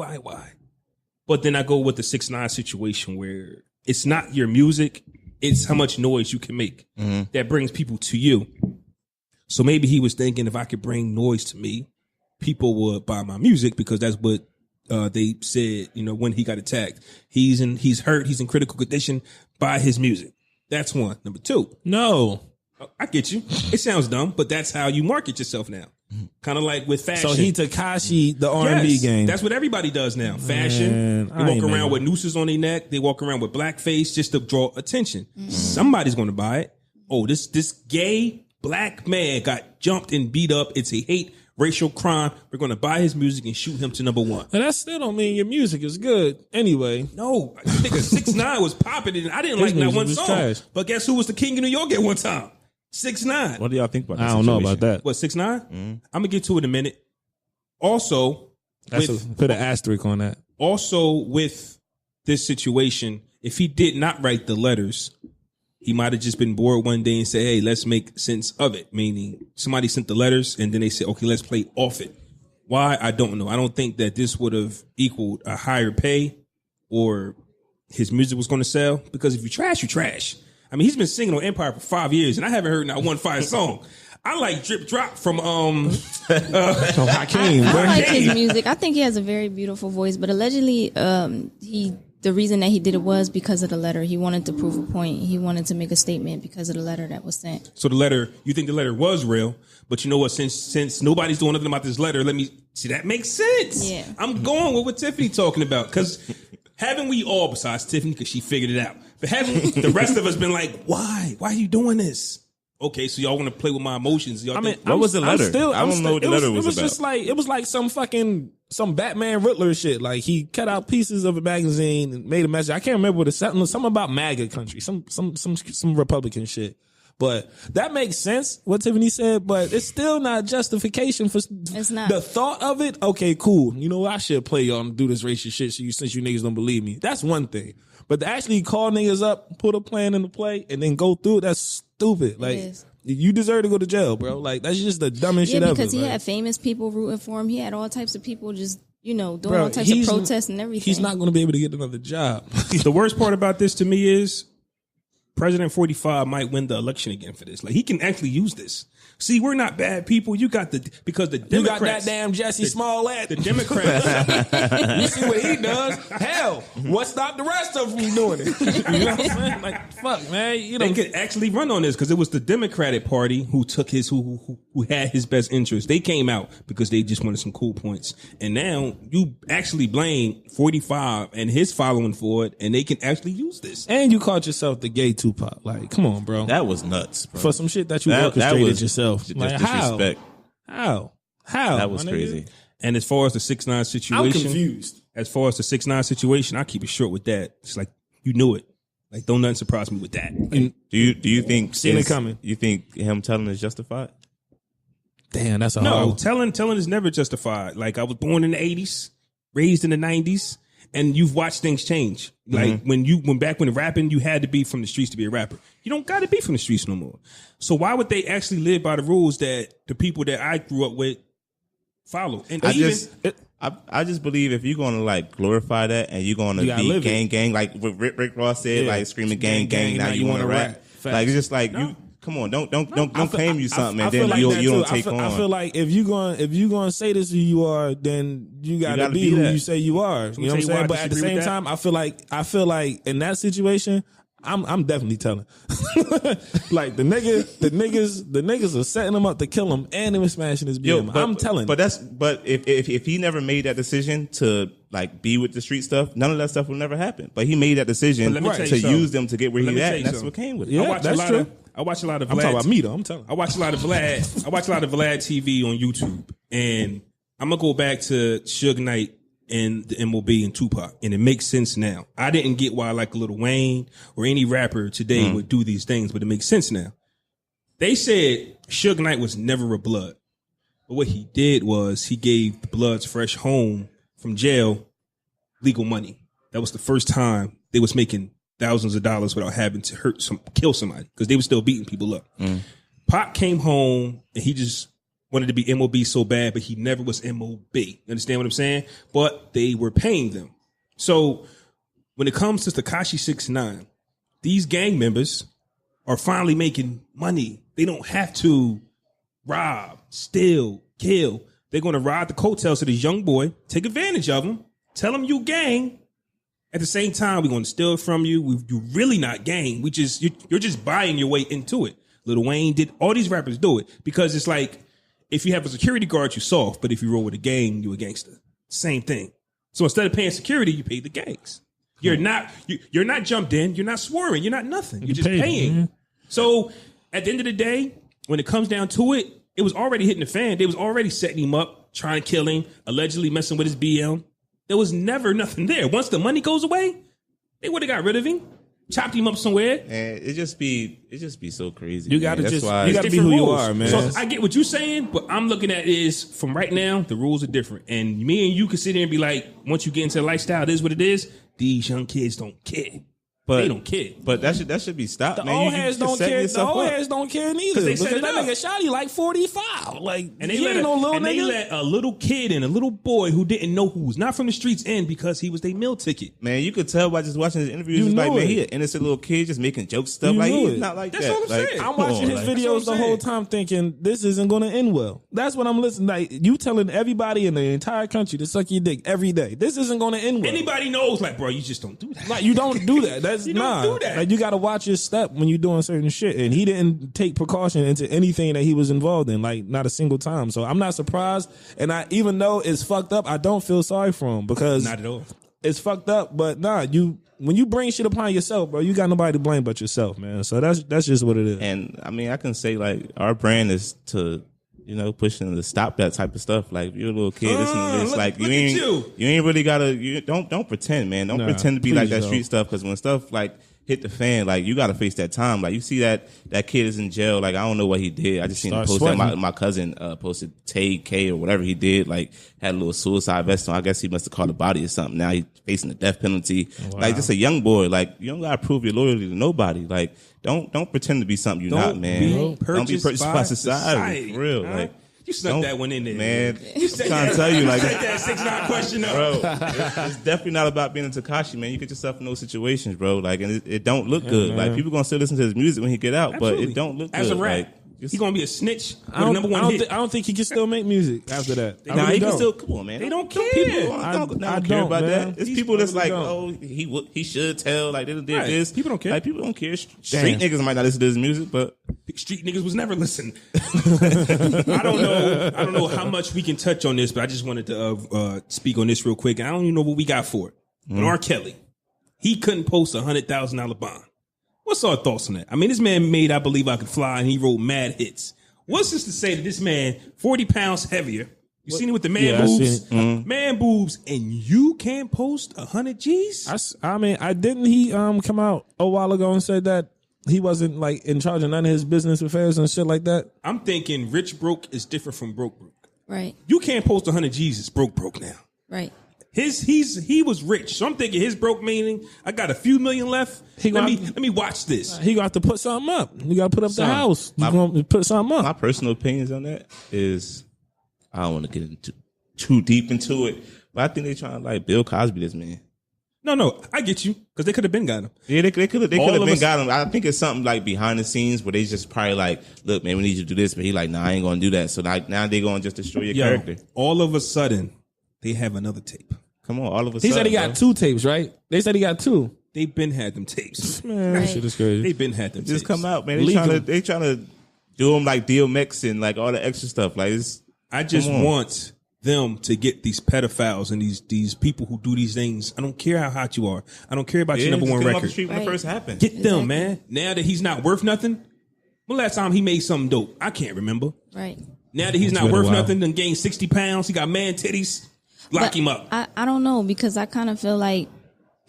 But then I go with the 6ix9ine situation where it's not your music, it's how much noise you can make that brings people to you. So maybe he was thinking, if I could bring noise to me, people would buy my music, because that's what they said, you know, when he got attacked. He's hurt, he's in critical condition, buy his music. That's one. Number 2. No. I get you. It sounds dumb, but that's how you market yourself now. Kind of like with fashion. So he Tekashi the R&B game. That's what everybody does now. Fashion. Man, They walk around with nooses on their neck. They walk around with blackface just to draw attention. Somebody's going to buy it. Oh, this gay black man got jumped and beat up. It's a hate racial crime. We're going to buy his music and shoot him to number one. And that still don't mean your music is good anyway. No, I think 6ix9ine was popping and I didn't His like that music one was song. trash. But guess who was the king of New York at one time? 6ix9ine. What do y'all think about that I don't know situation? about that. What, 6ix9ine? I'm going to get to it in a minute. Also, Put an asterisk on that. Also, with this situation, if he did not write the letters, he might have just been bored one day and said, hey, let's make sense of it. Meaning somebody sent the letters and then they said, okay, let's play off it. Why? I don't know. I don't think that this would have equaled a higher pay or his music was going to sell. Because if you trash, you trash. I mean, he's been singing on Empire for 5 years and I haven't heard not one fire song. I like Drip Drop from Hakeem. I like his music. I think he has a very beautiful voice, but allegedly the reason that he did it was because of the letter. He wanted to prove a point. He wanted to make a statement because of the letter that was sent. So the letter, you think the letter was real, but you know what, since nobody's doing nothing about this letter, let me see, that makes sense. Yeah. I'm going with what Tiffany talking about, because haven't we all, besides Tiffany, because she figured it out, but haven't the rest of us been like, why are you doing this? Okay, so y'all want to play with my emotions. Y'all what was the letter? I don't know what the letter was about. It was just like, it was like some Batman Riddler shit. Like he cut out pieces of a magazine and made a message. I can't remember what it said. Something about MAGA country, some Republican shit. But that makes sense, what Tiffany said, but it's still not justification for It's not. the thought of it. Okay, cool. You know, I should play y'all and do this racist shit since you niggas don't believe me. That's one thing. But to actually call niggas up, put a plan into play, and then go through it, that's stupid. Like, you deserve to go to jail, bro. Like, that's just the dumbest shit ever. Yeah, because he like, had famous people rooting for him. He had all types of people just, doing all types of protests and everything. He's not going to be able to get another job. The worst part about this to me is President 45 might win the election again for this. Like, he can actually use this. See, we're not bad people. Because the Democrats. You got that damn Jussie Smollett. The Democrats. You see what he does? Hell, what stopped the rest of them from doing it? You know what I'm saying? Like, fuck, man. They could actually run on this because it was the Democratic Party who took who had his best interest. They came out because they just wanted some cool points. And now you actually blame 45 and his following for it, and they can actually use this. And you called yourself the gay Tupac. Like, come on, bro. That was nuts, bro. For some shit that you orchestrated yourself. Like, disrespect. How? That was crazy. And as far as the 6ix9ine situation, I'm confused. As far as the 6ix9ine situation, I keep it short with that. It's like, you knew it. Like, don't nothing surprise me with that. And do you think seen it coming? You think him telling is justified? Damn, that's a no. Telling is never justified. Like, I was born in the 80s, raised in the 90s, and you've watched things change. Like when rapping, you had to be from the streets to be a rapper. You don't got to be from the streets no more. So why would they actually live by the rules that the people that I grew up with follow? And I just believe if you're gonna like glorify that and you're gonna be gang, like what Rick Ross said, like screaming gang, now you want to rap. Like it's just like you. Come on, don't claim you something and then you don't take on. I feel like if you going to say this who you are, then you gotta be who you say you are. You know what I'm saying? But at the same time, I feel like in that situation, I'm definitely telling. Like the niggas are setting him up to kill him, and they were smashing his BM. I'm telling. But if he never made that decision to like be with the street stuff, none of that stuff will never happen. But he made that decision to use them to get where he's at, and that's what came with it. Yeah, that's true. I watch a lot of Vlad. I'm talking about me though. I'm telling. I watch a lot of Vlad. I watch a lot of Vlad TV on YouTube, and I'm gonna go back to Suge Knight and the MOB and Tupac, and it makes sense now. I didn't get why like Lil Wayne or any rapper today would do these things, but it makes sense now. They said Suge Knight was never a blood, but what he did was he gave the Bloods fresh home from jail legal money. That was the first time they was making thousands of dollars without having to kill somebody, because they were still beating people up. Pac came home and he just wanted to be MOB so bad, but he never was MOB. You understand what I'm saying? But they were paying them. So when it comes to Tekashi 6ix9ine, these gang members are finally making money. They don't have to rob, steal, kill. They're going to ride the coattails of this young boy, take advantage of him, tell him you gang. At the same time, we're going to steal it from you. You're really not gang. You're just buying your way into it. Lil Wayne did. All these rappers do it because it's like, if you have a security guard, you soft, but if you roll with a gang, you a gangster. Same thing. So instead of paying security, you pay the gangs. You're not jumped in. You're not swearing. You're not nothing. You're just paying. Mm-hmm. So at the end of the day, when it comes down to it, it was already hitting the fan. They was already setting him up, trying to kill him, allegedly messing with his BM. There was never nothing there. Once the money goes away, they would have got rid of him, chopped him up somewhere. And it just be so crazy. You gotta be who you are, man. So I get what you're saying, but I'm looking at it is from right now, the rules are different. And me and you can sit there and be like, once you get into the lifestyle, it is what it is. These young kids don't care. But they don't care. But that should be stopped, the man. Old heads don't care. The old heads don't care neither. They said that nigga Shotty like 45. Like, and they let a little kid and a little boy who didn't know who was not from the streets in because he was their meal ticket. Man, you could tell by just watching his interviews. Like, man, he an innocent little kid just making jokes stuff. Like, he's not like that's that. What I'm saying. I'm watching his videos the whole time thinking this isn't going to end well. That's what I'm listening. Like, you telling everybody in the entire country to suck your dick every day. This isn't going to end well. Anybody knows, like, bro, you just don't do that. Like, you don't do that. That's you don't do that. Like, you got to watch your step when you're doing certain shit. And he didn't take precaution into anything that he was involved in, like, not a single time. So I'm not surprised. And even though it's fucked up, I don't feel sorry for him because not at all. It's fucked up. But when you bring shit upon yourself, bro, you got nobody to blame but yourself, man. So that's just what it is. And I mean, I can say like our brand is to, pushing to stop that type of stuff. Like, if you're a little kid, listen to this. Like, you ain't really gotta. Don't pretend, man. Don't pretend to be like that street stuff. Because when stuff like hit the fan, like, you gotta face that time. Like, you see that kid is in jail. Like, I don't know what he did. I just seen him post that. My cousin posted Tay K or whatever he did. Like, had a little suicide vest on. I guess he must have caught a body or something. Now he's facing the death penalty. Wow. Like, just a young boy. Like, you don't gotta prove your loyalty to nobody. Like, don't pretend to be something you're not, man. Don't be purchased by society. For real. Like, you snuck that one in there, man. You I'm trying to tell you, like, that 6ix9ine question up, bro. It's definitely not about being a Tekashi, man. You get yourself in those situations, bro. Like, and it don't look good. Man. Like, people gonna still listen to his music when he get out, but it don't look good. As a rap, like, he gonna be a snitch. I don't think he can still make music after that. He can still. Come on, man. They don't care. I don't care about that. It's people that's like, he should tell. Like, they did this. People don't care. Like, people don't care. Street niggas might not listen to his music, but street niggas was never listening. I don't know how much we can touch on this, but I just wanted to speak on this real quick. I don't even know what we got for it. But R.Kelly, he couldn't post $100,000 bond. What's our thoughts on that? I mean, this man made I Believe I Could Fly, and he wrote mad hits. What's this to say that this man, 40 pounds heavier, you seen it with the man boobs? Man boobs, and you can't post 100 G's? I mean, didn't he come out a while ago and said that he wasn't like in charge of none of his business affairs and shit like that? I'm thinking rich broke is different from broke. Right. You can't post 100 G's, it's broke now. Right. He was rich, so I'm thinking his broke meaning I got a few million left. Let me watch this. He got to put something up. You got to put up the house. You going to put something up. My personal opinions on that is I don't want to get into too deep into it, but I think they trying to like Bill Cosby this man. No, I get you because they could have been got him. Yeah, they could have been got him. I think it's something like behind the scenes where they just probably like, look, man, we need you to do this, but he like, nah, I ain't gonna do that. So like now they gonna just destroy your character. All of a sudden, they have another tape. Come on, all of a sudden. He said he got 2 tapes, right? They said he got 2. They've been had them tapes. Man, that shit is crazy. They've been had them just tapes. Come out, man. They trying to do them like DMX and like all the extra stuff. Like, I just want them to get these pedophiles and these people who do these things. I don't care how hot you are. I don't care about your number one record. Off the street when it first happened. Get them, man. Now that he's not worth nothing. When last time he made something dope? I can't remember. Right. Now that he's not worth nothing, then gained 60 pounds. He got man titties. Lock him up. I don't know, because I kind of feel like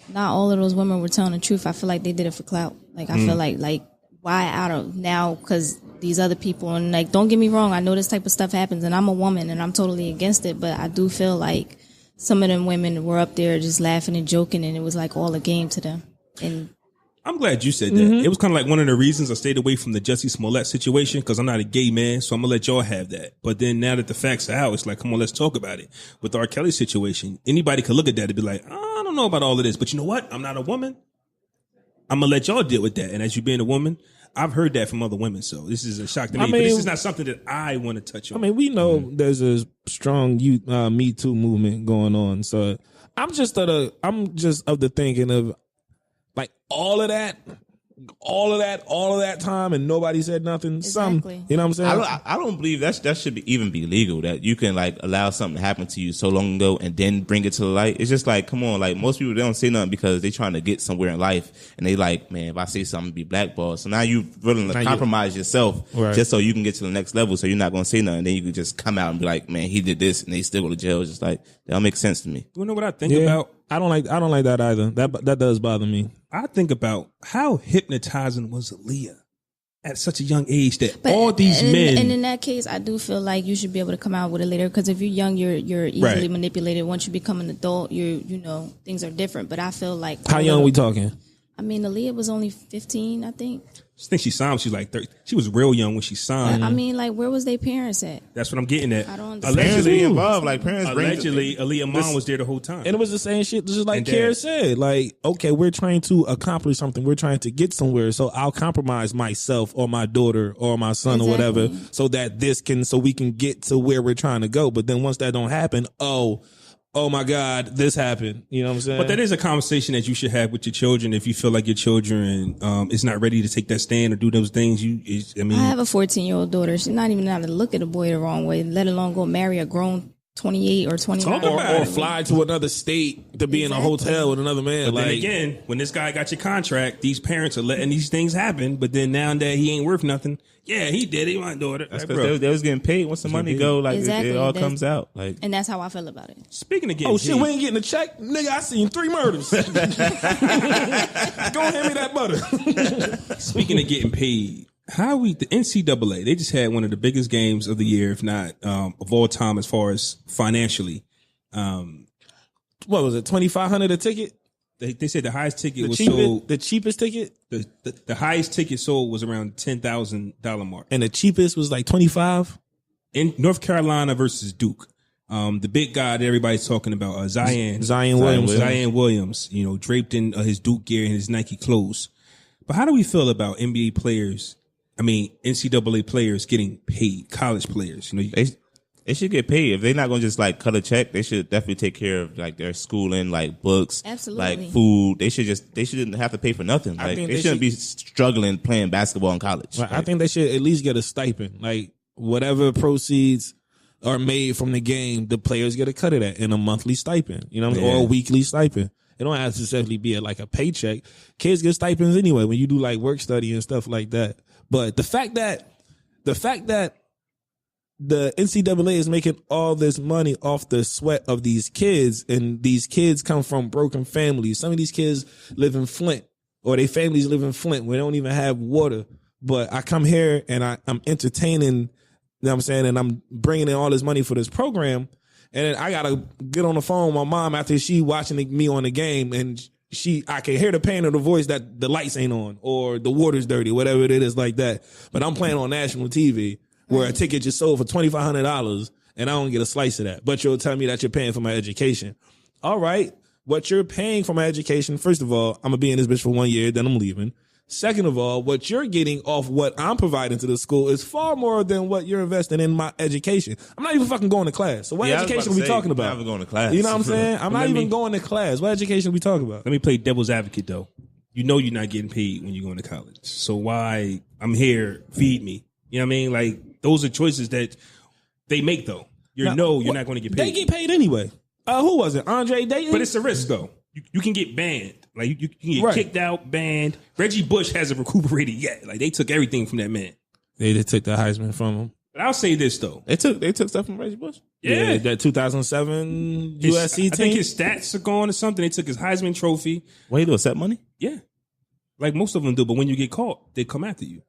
not all of those women were telling the truth. I feel like they did it for clout. Like, I feel like why out of now? Because these other people, and like, don't get me wrong, I know this type of stuff happens, and I'm a woman, and I'm totally against it. But I do feel like some of them women were up there just laughing and joking, and it was like all a game to them. And I'm glad you said that. It was kind of like one of the reasons I stayed away from the Jussie Smollett situation, because I'm not a gay man, so I'm going to let y'all have that. But then now that the facts are out, it's like, come on, let's talk about it. With the R.Kelly situation, anybody could look at that and be like, I don't know about all of this, but you know what? I'm not a woman. I'm going to let y'all deal with that. And as you being a woman, I've heard that from other women, so this is a shock to me. But this is not something that I want to touch on. I mean, we know there's a strong Me Too movement going on, so I'm just of the thinking of, like, all of that all of that time and nobody said nothing. Exactly. You know what I'm saying? I don't believe that should even be legal, that you can like allow something to happen to you so long ago and then bring it to the light. It's just like, come on, like most people, they don't say nothing because they trying to get somewhere in life and they like, man, if I say something, be blackballed. So now you willing to compromise yourself just so you can get to the next level. So you're not going to say nothing. Then you can just come out and be like, man, he did this, and they still go to jail. It's just like, that don't make sense to me. You know what I think about? I don't like that either. That does bother me. I think about how hypnotizing was Aaliyah at such a young age that all these men. And in that case, I do feel like you should be able to come out with it later, because if you're young, you're easily manipulated. Once you become an adult, you know things are different. But I feel like, how young are we talking? I mean, Aaliyah was only 15, I think. I think she signed. She was like 30. She was real young when she signed. I mean, like, where was their parents at? That's what I'm getting at. I don't understand. Allegedly involved, like parents. Allegedly, Aaliyah's mom was there the whole time, and it was the same shit, just like Kir said. Like, okay, we're trying to accomplish something. We're trying to get somewhere. So I'll compromise myself or my daughter or my son or whatever, so that we can get to where we're trying to go. But then once that don't happen, oh my God, this happened. You know what I'm saying? But that is a conversation that you should have with your children if you feel like your children is not ready to take that stand or do those things. I have a 14-year-old daughter. She's not even allowed to look at a boy the wrong way, let alone go marry a grown 28 or 29. Or fly to another state to be in a hotel with another man. But then again, when this guy got your contract, these parents are letting these things happen. But then now that he ain't worth nothing, yeah, he did it. My daughter. That's because they was getting paid. Once the money go, like it all comes out. Like, and that's how I feel about it. Speaking of getting paid, we ain't getting a check, nigga. I seen 3 murders. Go hand me that butter. Speaking of getting paid. The NCAA, they just had one of the biggest games of the year, if not of all time, as far as financially. What was it, $2,500 a ticket? They said the highest ticket sold. The cheapest ticket? The highest ticket sold was around $10,000 mark. And the cheapest was like $25? In North Carolina versus Duke. The big guy that everybody's talking about, Zion Williams, you know, draped in his Duke gear and his Nike clothes. But how do we feel about NBA players? I mean, NCAA players getting paid, college players. You know, they should get paid. If they're not going to just like cut a check, they should definitely take care of like their schooling, like books, like food. They shouldn't have to pay for nothing. Like they shouldn't be struggling playing basketball in college. Right. I think they should at least get a stipend. Like whatever proceeds are made from the game, the players get a cut of that in a monthly stipend, you know, or a weekly stipend. It don't have to necessarily be like a paycheck. Kids get stipends anyway when you do like work study and stuff like that. But the fact that the NCAA is making all this money off the sweat of these kids, and these kids come from broken families. Some of these kids live in Flint, or their families live in Flint where they don't even have water. But I come here and I'm entertaining, you know what I'm saying, and I'm bringing in all this money for this program. And then I got to get on the phone with my mom after she watching me on the game, and I can hear the pain of the voice that the lights ain't on or the water's dirty, whatever it is like that. But I'm playing on national TV where a ticket just sold for $2,500 and I don't get a slice of that. But you'll tell me that you're paying for my education. All right. What you're paying for my education, first of all, I'm going to be in this bitch for 1 year, then I'm leaving. Second of all, what you're getting off what I'm providing to the school is far more than what you're investing in my education. I'm not even fucking going to class. So what education are we talking about? I'm not going to class. You know what I'm saying? I'm not even going to class. What education are we talking about? Let me play devil's advocate though. You know you're not getting paid when you're going to college. So why I'm here, feed me. You know what I mean? Like those are choices that they make though. You're not going to get paid. They get paid anyway. Who was it? Andre Dayton? But it's a risk though. You can get banned. Like you can get kicked out, banned. Reggie Bush hasn't recuperated yet. Like they took everything from that man. They took the Heisman from him. But I'll say this though. They took stuff from Reggie Bush? Yeah. That 2007 USC team. I think his stats are gone or something. They took his Heisman trophy. What, he do, accept money? Yeah. Like most of them do, but when you get caught, they come after you.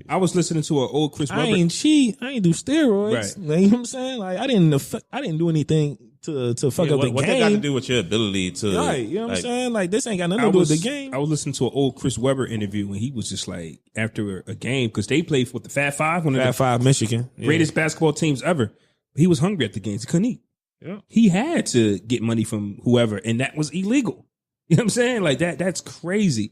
I was listening to an old Chris Webber. I ain't do steroids. Right. Like, you know what I'm saying? Like I didn't do anything to fuck up the game. What that got to do with your ability to... Right, you know what I'm saying? Like, this ain't got nothing to do with the game. I was listening to an old Chris Webber interview, and he was just like, after a game, because they played for the Fat Five, one of the Five, Michigan. greatest basketball teams ever. He was hungry at the games. He couldn't eat. Yeah. He had to get money from whoever, and that was illegal. You know what I'm saying? Like, that's crazy.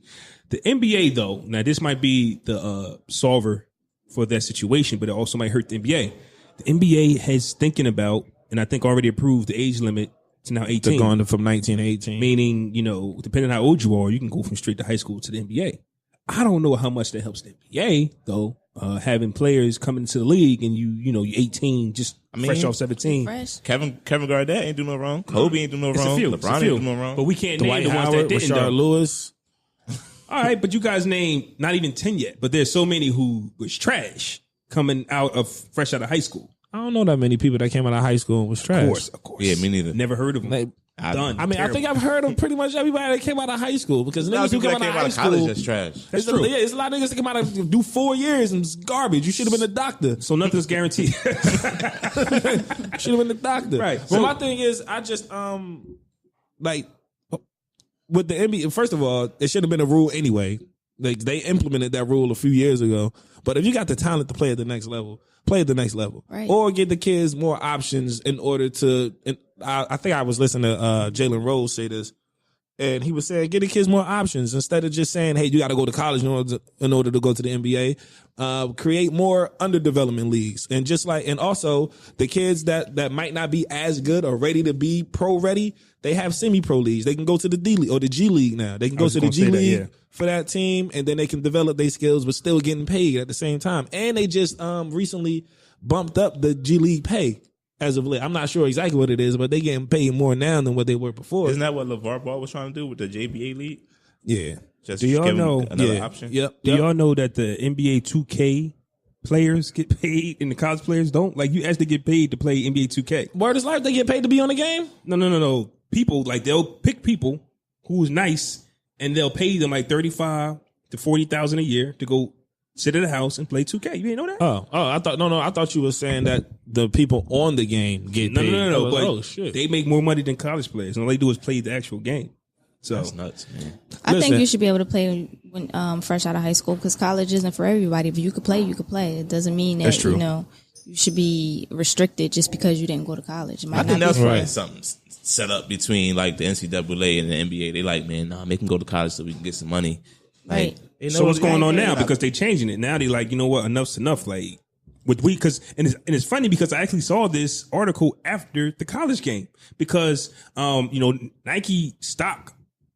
The NBA, though, now this might be the solver for that situation, but it also might hurt the NBA. The NBA has thinking about, and I think already approved, the age limit to now 18. They're going from 19 to 18. Meaning, you know, depending on how old you are, you can go from straight to high school to the NBA. I don't know how much that helps the NBA though. Having players coming into the league and you're 18, just fresh off 17. Fresh. Kevin Garnett ain't do no wrong. Kobe ain't do no It's wrong. a few. LeBron ain't do no wrong. But we can't Dwight name the ones Howard, that didn't. Rashard Lewis. All right, but you guys named not even 10 yet. But there's so many who was trash coming fresh out of high school. I don't know that many people that came out of high school and was trash. Of course. Yeah, me neither. Never heard of them. Like, Done. I mean, I think I've heard of pretty much everybody that came out of high school because niggas who people come that out of came high out of college school, that's trash. That's true. Yeah, it's a lot of niggas that come out of do 4 years and it's garbage. You should have been a doctor. So nothing's guaranteed. Should have been a doctor. Right. But So- my thing is, I just like with the NBA. First of all, it should have been a rule anyway. Like they implemented that rule a few years ago. But if you got the talent to play at the next level, play at the next level, Right. or get the kids more options in order to. And I think I was listening to Jalen Rose say this, and he was saying, get the kids more options instead of just saying, hey, you got to go to college in order to go to the NBA. Create more underdevelopment leagues, and just like, and also the kids that might not be as good or ready to be pro ready, they have semi-pro leagues. They can go to the D League or the G League now. They can go to the G League for that team, and then they can develop their skills, but still getting paid at the same time. And they just recently bumped up the G League pay as of late. I'm not sure exactly what it is, but they getting paid more now than what they were before. Isn't that what LeVar Ball was trying to do with the JBA league? Yeah. Just Do y'all give know- them another Yeah. option? Yep. Do y'all know that the NBA 2K players get paid and the college players don't? Like, you actually get paid to play NBA 2K. Word is life. They get paid to be on the game. No. People, like, they'll pick people who's nice and they'll pay them like $35,000 to $40,000 a year to go sit at a house and play 2K. You didn't know that? Oh, I thought I thought you were saying that the people on the game get paid. No. I was, But oh shit. they make more money than college players, and all they do is play the actual game. So That's nuts, man. I think Listen. you should be able to play when fresh out of high school because college isn't for everybody. If you could play, you could play. It doesn't mean that That's true. you should be restricted just because you didn't go to college. It might I think not that's be for probably Right. something set up between like the NCAA and the NBA. They like, man, nah, make them go to college so we can get some money. Like, Right. they know So what's going on yeah, now? like- Because they changing it now. They like, you know what? Enough's enough. Like and it's funny because I actually saw this article after the college game because Nike stock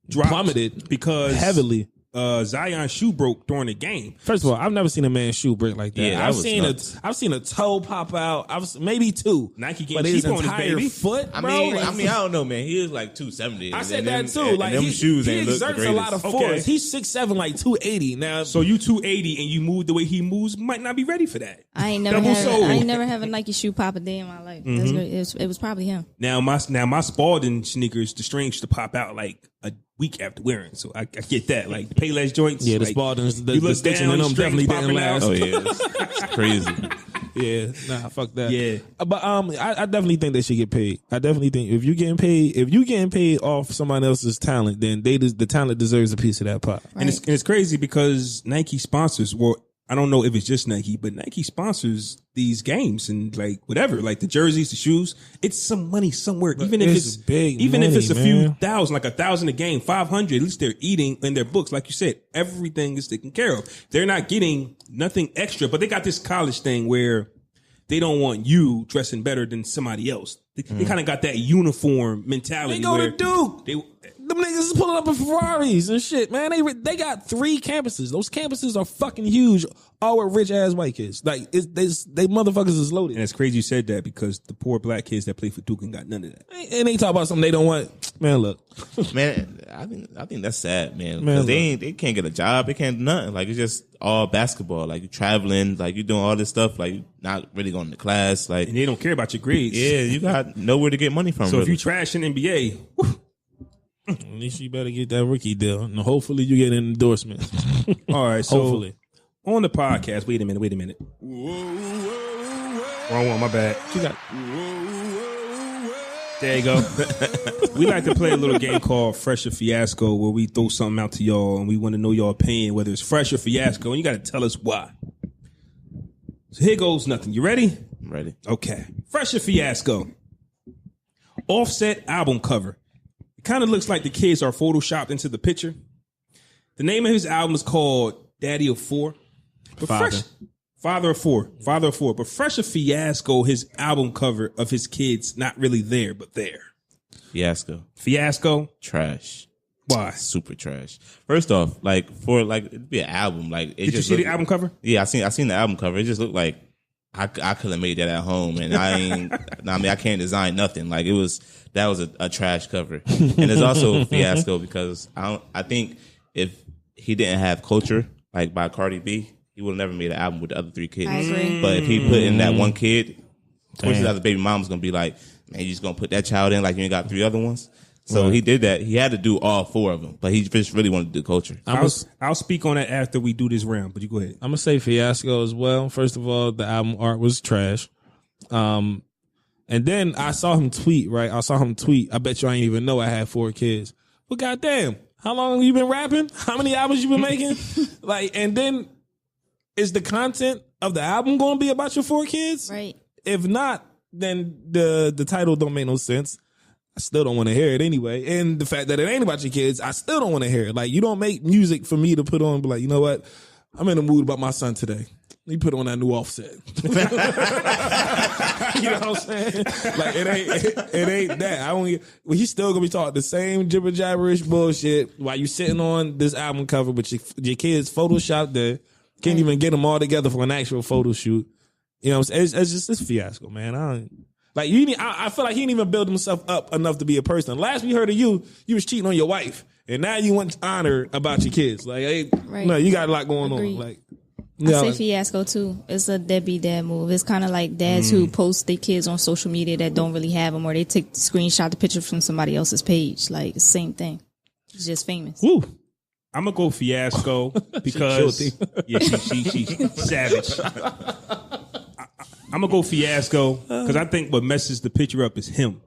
dropped Plummeted because heavily. Zion's shoe broke during the game. First of all, I've never seen a man's shoe break like that. Yeah, that I've was seen nuts. I've seen a toe pop out. maybe two. Nike getting but his cheap on his entire baby. foot. I bro, mean, like, I don't know, man. He is like 270. I and said them- that too. and Like them shoes he ain't look the exerts a greatest. lot of Okay. force. He's 6'7", like 280. Now, So you 280 and you move the way he moves, might not be ready for that. I ain't never Double had, soul. I ain't never have a Nike shoe pop a day in my life. That's what, it was probably him. Now my Spalding sneakers, the strings should pop out like a week after wearing. So I get that. Like the Payless joints. yeah, the like, Spaldings, the you look stitching down, in the them strings definitely didn't popping out. last. Oh yeah, it's crazy. Yeah, nah, fuck that. Yeah. But I definitely think they should get paid. I definitely think if you getting paid off somebody else's talent, then the talent deserves a piece of that pie. Right. And it's crazy because Nike sponsors, well, I don't know if it's just Nike, but Nike sponsors these games and like whatever, like the jerseys, the shoes. It's some money somewhere, even if it's it's big even if money, it's a man. few thousand, like 1,000 a game, 500. At least they're eating in their books, like you said. Everything is taken care of. They're not getting nothing extra, but they got this college thing where they don't want you dressing better than somebody else. They kind of got that uniform mentality. They go where to Duke. Them niggas is pulling up in Ferraris and shit, man. They got 3 campuses. Those campuses are fucking huge. All with rich ass white kids. Like they motherfuckers is loaded. And it's crazy you said that because the poor black kids that play for Duke ain't got none of that. And they talk about something they don't want. Man, look. Man, I think that's sad, man. Man, Because they can't get a job, they can't do nothing. Like it's just all basketball. Like you're traveling, like you're doing all this stuff, like you're not really going to class. Like And they don't care about your grades. yeah, you got nowhere to get money from. So really. if you trash in NBA, whew, At least you better get that rookie deal. And hopefully you get an endorsement. all right. So Hopefully. on the podcast, wait a minute. Wrong one, my bad. You got There you go. We like to play a little game called Fresh or Fiasco where we throw something out to y'all and we want to know your opinion, whether it's fresh or fiasco, and you got to tell us why. So here goes nothing. You ready? I'm ready. Okay. Fresh or fiasco. Offset album cover. It kind of looks like the kids are photoshopped into the picture. The name of his album is called Daddy of Four. But Father of Four. But Fresh or Fiasco, his album cover of his kids not really there, but there. Fiasco. Fiasco. Trash. Why? Super trash. First off, like for like it'd be an album. Like it Did you see the album cover? Yeah, I seen the album cover. It just looked like I could have made that at home, and I can't design nothing. Like that was a trash cover, and it's also a fiasco because I think if he didn't have Culture like by Cardi B, he would have never made an album with the other 3 kids. I agree. But if he put in that one kid, of course his other baby mom's gonna be like, man, you just gonna put that child in like you ain't got 3 other ones. So he did that. He had to do all 4 of them, but he just really wanted to do Culture. I'll speak on that after we do this round, but you go ahead. I'm gonna say fiasco as well. First of all, the album art was trash. And then I saw him tweet, right? I bet you I didn't even know I had 4 kids. Well, goddamn, how long have you been rapping? How many albums you been making? Like, and then is the content of the album going to be about your 4 kids? Right. If not, then the title don't make no sense. I still don't want to hear it anyway. And the fact that it ain't about your kids, I still don't want to hear it. Like, you don't make music for me to put on and be like, you know what? I'm in the mood about my son today. Let me put on that new Offset. You know what I'm saying? Like, it ain't that. He's still gonna be talking the same jibber jabberish bullshit while you sitting on this album cover with your kids photoshopped there. Can't even get them all together for an actual photo shoot. You know what I'm saying? It's just this fiasco, man. I feel like he didn't even build himself up enough to be a person. Last we heard of you was cheating on your wife, and now you want honor about your kids. Like, hey, no, you got a lot going on. Like, I say fiasco too. It's a deadbeat dad move. It's kind of like dads who post their kids on social media that don't really have them, or they screenshot the picture from somebody else's page. Like, it's the same thing. It's just famous. Woo. I'm gonna go fiasco because she's savage. I'm gonna go fiasco because I think what messes the picture up is him.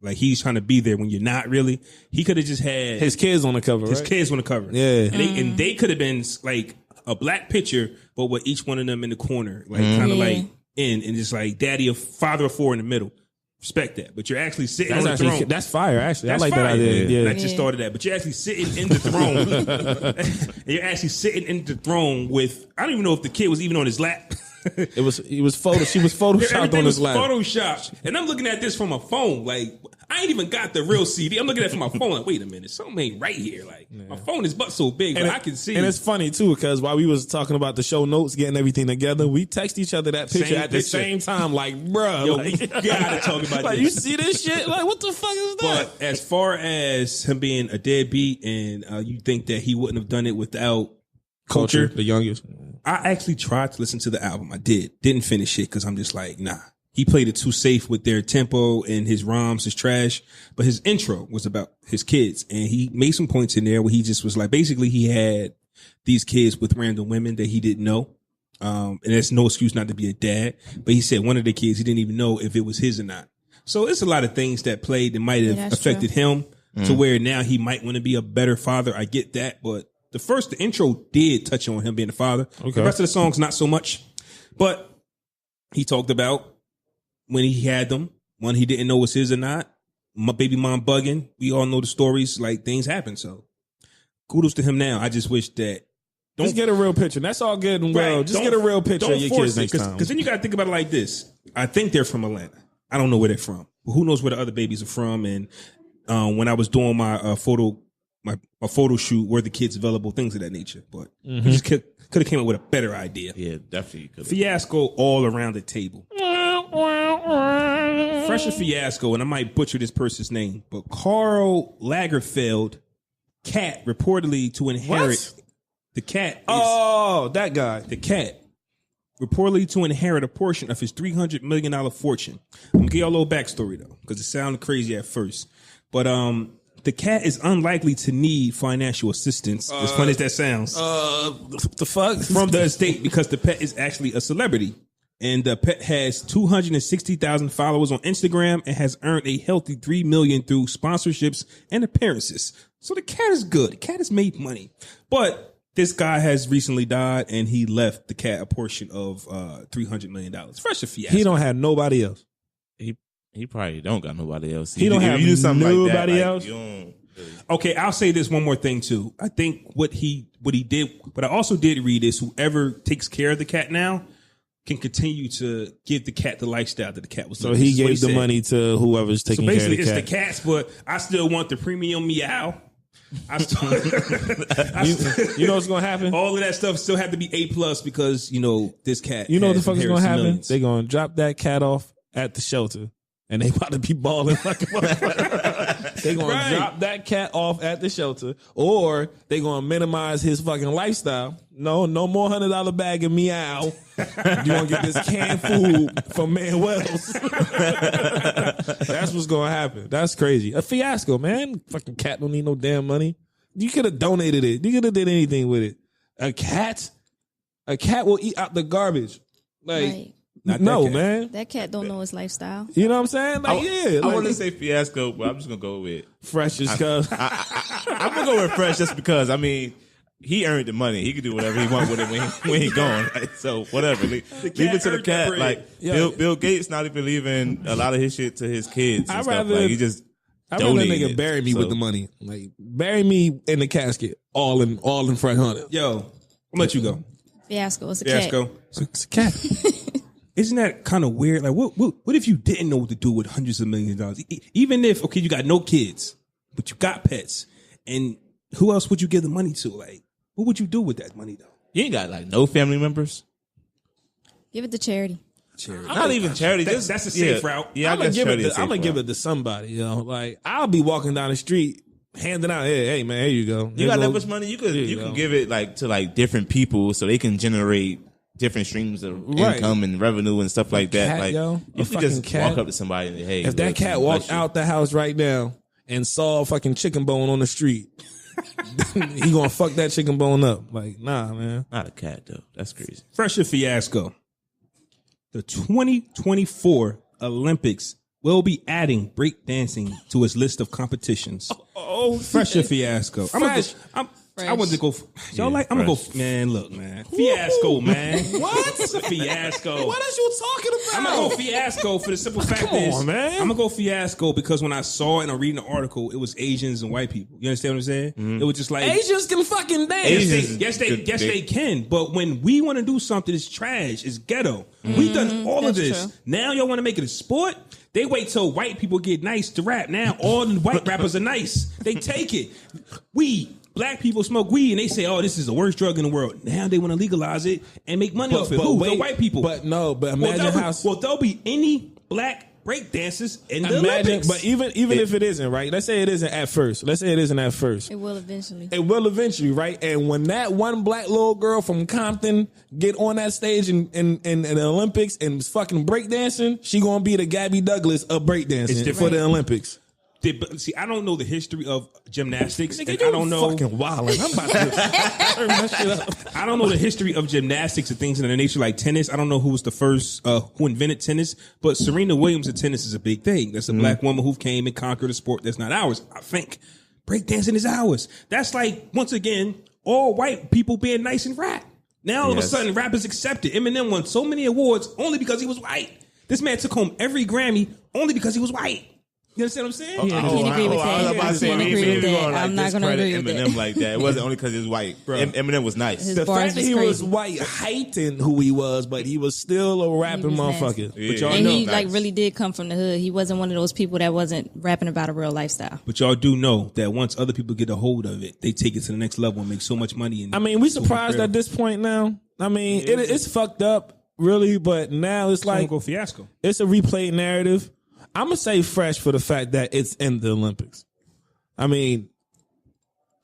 Like, he's trying to be there when you're not really. He could have just had his kids on the cover. His kids on the cover. Yeah, and they could have been like a black picture, but with each one of them in the corner, like kind of like and just like daddy, a father of 4 in the middle. Respect that, but you're actually sitting on the throne. That's fire, actually. That's I like fire. that idea. Yeah. I just started that, but you're actually sitting in the throne. You're actually sitting in the throne with. I don't even know if the kid was even on his lap. She was photoshopped on his lap. Photoshopped, and I'm looking at this from a phone. Like, I ain't even got the real CD. I'm looking at it from my phone. Like, wait a minute, something ain't right here. Like, my phone is but so big, but I can see. And it's funny too, because while we was talking about the show notes, getting everything together, we text each other that picture at the same time. Like, bruh, yo, we gotta talk about like, this. you see this shit? Like, what the fuck is that? But as far as him being a deadbeat, and you think that he wouldn't have done it without Culture, the youngest. I actually tried to listen to the album. I didn't finish it because I'm just like, nah. He played it too safe with their tempo and his rhymes is trash. But his intro was about his kids, and he made some points in there where he just was like, basically he had these kids with random women that he didn't know. And that's no excuse not to be a dad. But he said one of the kids, he didn't even know if it was his or not. So it's a lot of things that played that might have affected him to where now he might want to be a better father. I get that, but the intro did touch on him being a father. Okay. The rest of the songs, not so much. But he talked about when he had them, one he didn't know was his or not. My baby mom bugging. We all know the stories. Like, things happen. So kudos to him now. I just wish that. Just get a real picture. That's all good and well. Just get a real picture of your kids next time. Because then you got to think about it like this. I think they're from Atlanta. I don't know where they're from. But who knows where the other babies are from. And when I was doing my photo shoot, were the kids available, things of that nature. But we just could have came up with a better idea. Yeah, definitely could. Fiasco all around the table. Fresh fiasco, and I might butcher this person's name, but Karl Lagerfeld cat reportedly to inherit. What? The cat is, that guy. The cat reportedly to inherit a portion of his $300 million fortune. I'm gonna give y'all a little backstory though, because it sounded crazy at first. But the cat is unlikely to need financial assistance, as funny as that sounds. The fuck? From the estate, because the pet is actually a celebrity. And the pet has 260,000 followers on Instagram and has earned a healthy $3 million through sponsorships and appearances. So the cat is good. The cat has made money. But this guy has recently died, and he left the cat a portion of $300 million. Fresh a fiasco. He don't have nobody else. He probably don't got nobody else. He don't have nobody else. Okay, I'll say this one more thing too. I think what he did, but I also did read is whoever takes care of the cat now can continue to give the cat the lifestyle that the cat was living. So he gave the money to whoever's taking care of the cat. So basically it's the cats, but I still want the premium meow You know what's gonna happen? All of that stuff still had to be A+ because this cat. You know what the fuck is gonna happen? Millions. They gonna drop that cat off at the shelter, and they about to be balling like a motherfucker. They gonna drop that cat off at the shelter, or they gonna minimize his fucking lifestyle. No more $100 bag of meow. You gonna get this canned food from Manuel's. That's what's gonna happen. That's crazy. A fiasco, man. Fucking cat don't need no damn money. You could have donated it. You could have did anything with it. A cat will eat out the garbage. Like, no, man. That cat don't know his lifestyle. You know what I'm saying? Like, I want to say fiasco, but I'm just gonna go with Fresh as cuz. I'm gonna go with Fresh just because. I mean, he earned the money. He can do whatever he want with it when he gone. Like, so whatever. Leave it to the cat. Like Bill Gates not even leaving a lot of his shit to his kids. And stuff. Like, he just. I'd rather nigga bury me with the money. Like, bury me in the casket, all in front hundred. Yo, I'll let you go. Fiasco. It's a Fiasco. cat. It's a cat. Isn't that kind of weird? Like, what if you didn't know what to do with hundreds of millions of dollars? Even if, okay, you got no kids, but you got pets, and who else would you give the money to? Like, what would you do with that money, though? You ain't got like no family members. Give it to charity. Not even charity. That's a safe route. Yeah, I'm gonna give it to somebody. Like, I'll be walking down the street handing out. Hey man, here you go. You got that much money? You can give it like to like different people so they can generate different streams of income and revenue and stuff like that. Cat, like yo, you can just walk up to somebody and hey, if that cat walked out the house right now and saw a fucking chicken bone on the street, he gonna fuck that chicken bone up. Like, nah, man. Not a cat though. That's crazy. Fresh or fiasco. The 2024 Olympics will be adding breakdancing to its list of competitions. Fresh or fiasco. I want to go. Y'all like? I'm gonna go. Man, look, man. Fiasco, man. What? Fiasco. What is you talking about? I'm gonna go fiasco for the simple fact Come on, man. I'm gonna go fiasco because when I saw it and I'm reading the article, it was Asians and white people. You understand what I'm saying? It was just like Asians can fucking dance. Yes, they can. But when we want to do something, it's trash. It's ghetto. We done all of this. True. Now y'all want to make it a sport? They wait till white people get nice to rap. Now all the white rappers are nice. They take it. Black people smoke weed and they say, "Oh, this is the worst drug in the world." Now they want to legalize it and make money off it. Who? The white people. But imagine there'll be any black break dancers in the Olympics. But even if it isn't, right? Let's say it isn't at first. It will eventually. Right? And when that one black little girl from Compton get on that stage in the Olympics and is fucking breakdancing, she gonna be the Gabby Douglas of breakdancing for the Olympics. See, I don't know the history of gymnastics. And I don't know. Fucking wildin'. I'm about to turn my shit up. I don't know the history of gymnastics and things in the nature like tennis. I don't know who was the first, who invented tennis, but Serena Williams in tennis is a big thing. That's a black woman who came and conquered a sport that's not ours, I think. Breakdancing is ours. That's like, once again, all white people being nice and rap. Now all of a sudden, rap is accepted. Eminem won so many awards only because he was white. This man took home every Grammy only because he was white. You understand what I'm saying? I can't agree with that. I'm not going to agree with Eminem that. like that. It wasn't only because he was white. Bro. Eminem was nice. His The bars fact that he crazy. was white heightened who he was, but he was still a rapping motherfucker. Yeah. But y'all And know, he really did come from the hood. He wasn't one of those people that wasn't rapping about a real lifestyle. but y'all do know that once other people get a hold of it, they take it to the next level and make so much money. And I mean, we surprised at this point now. I mean, it's fucked up, really, but now it's like go fiasco. it's a replayed narrative. I'm gonna say Fresh for the fact that it's in the Olympics. I mean,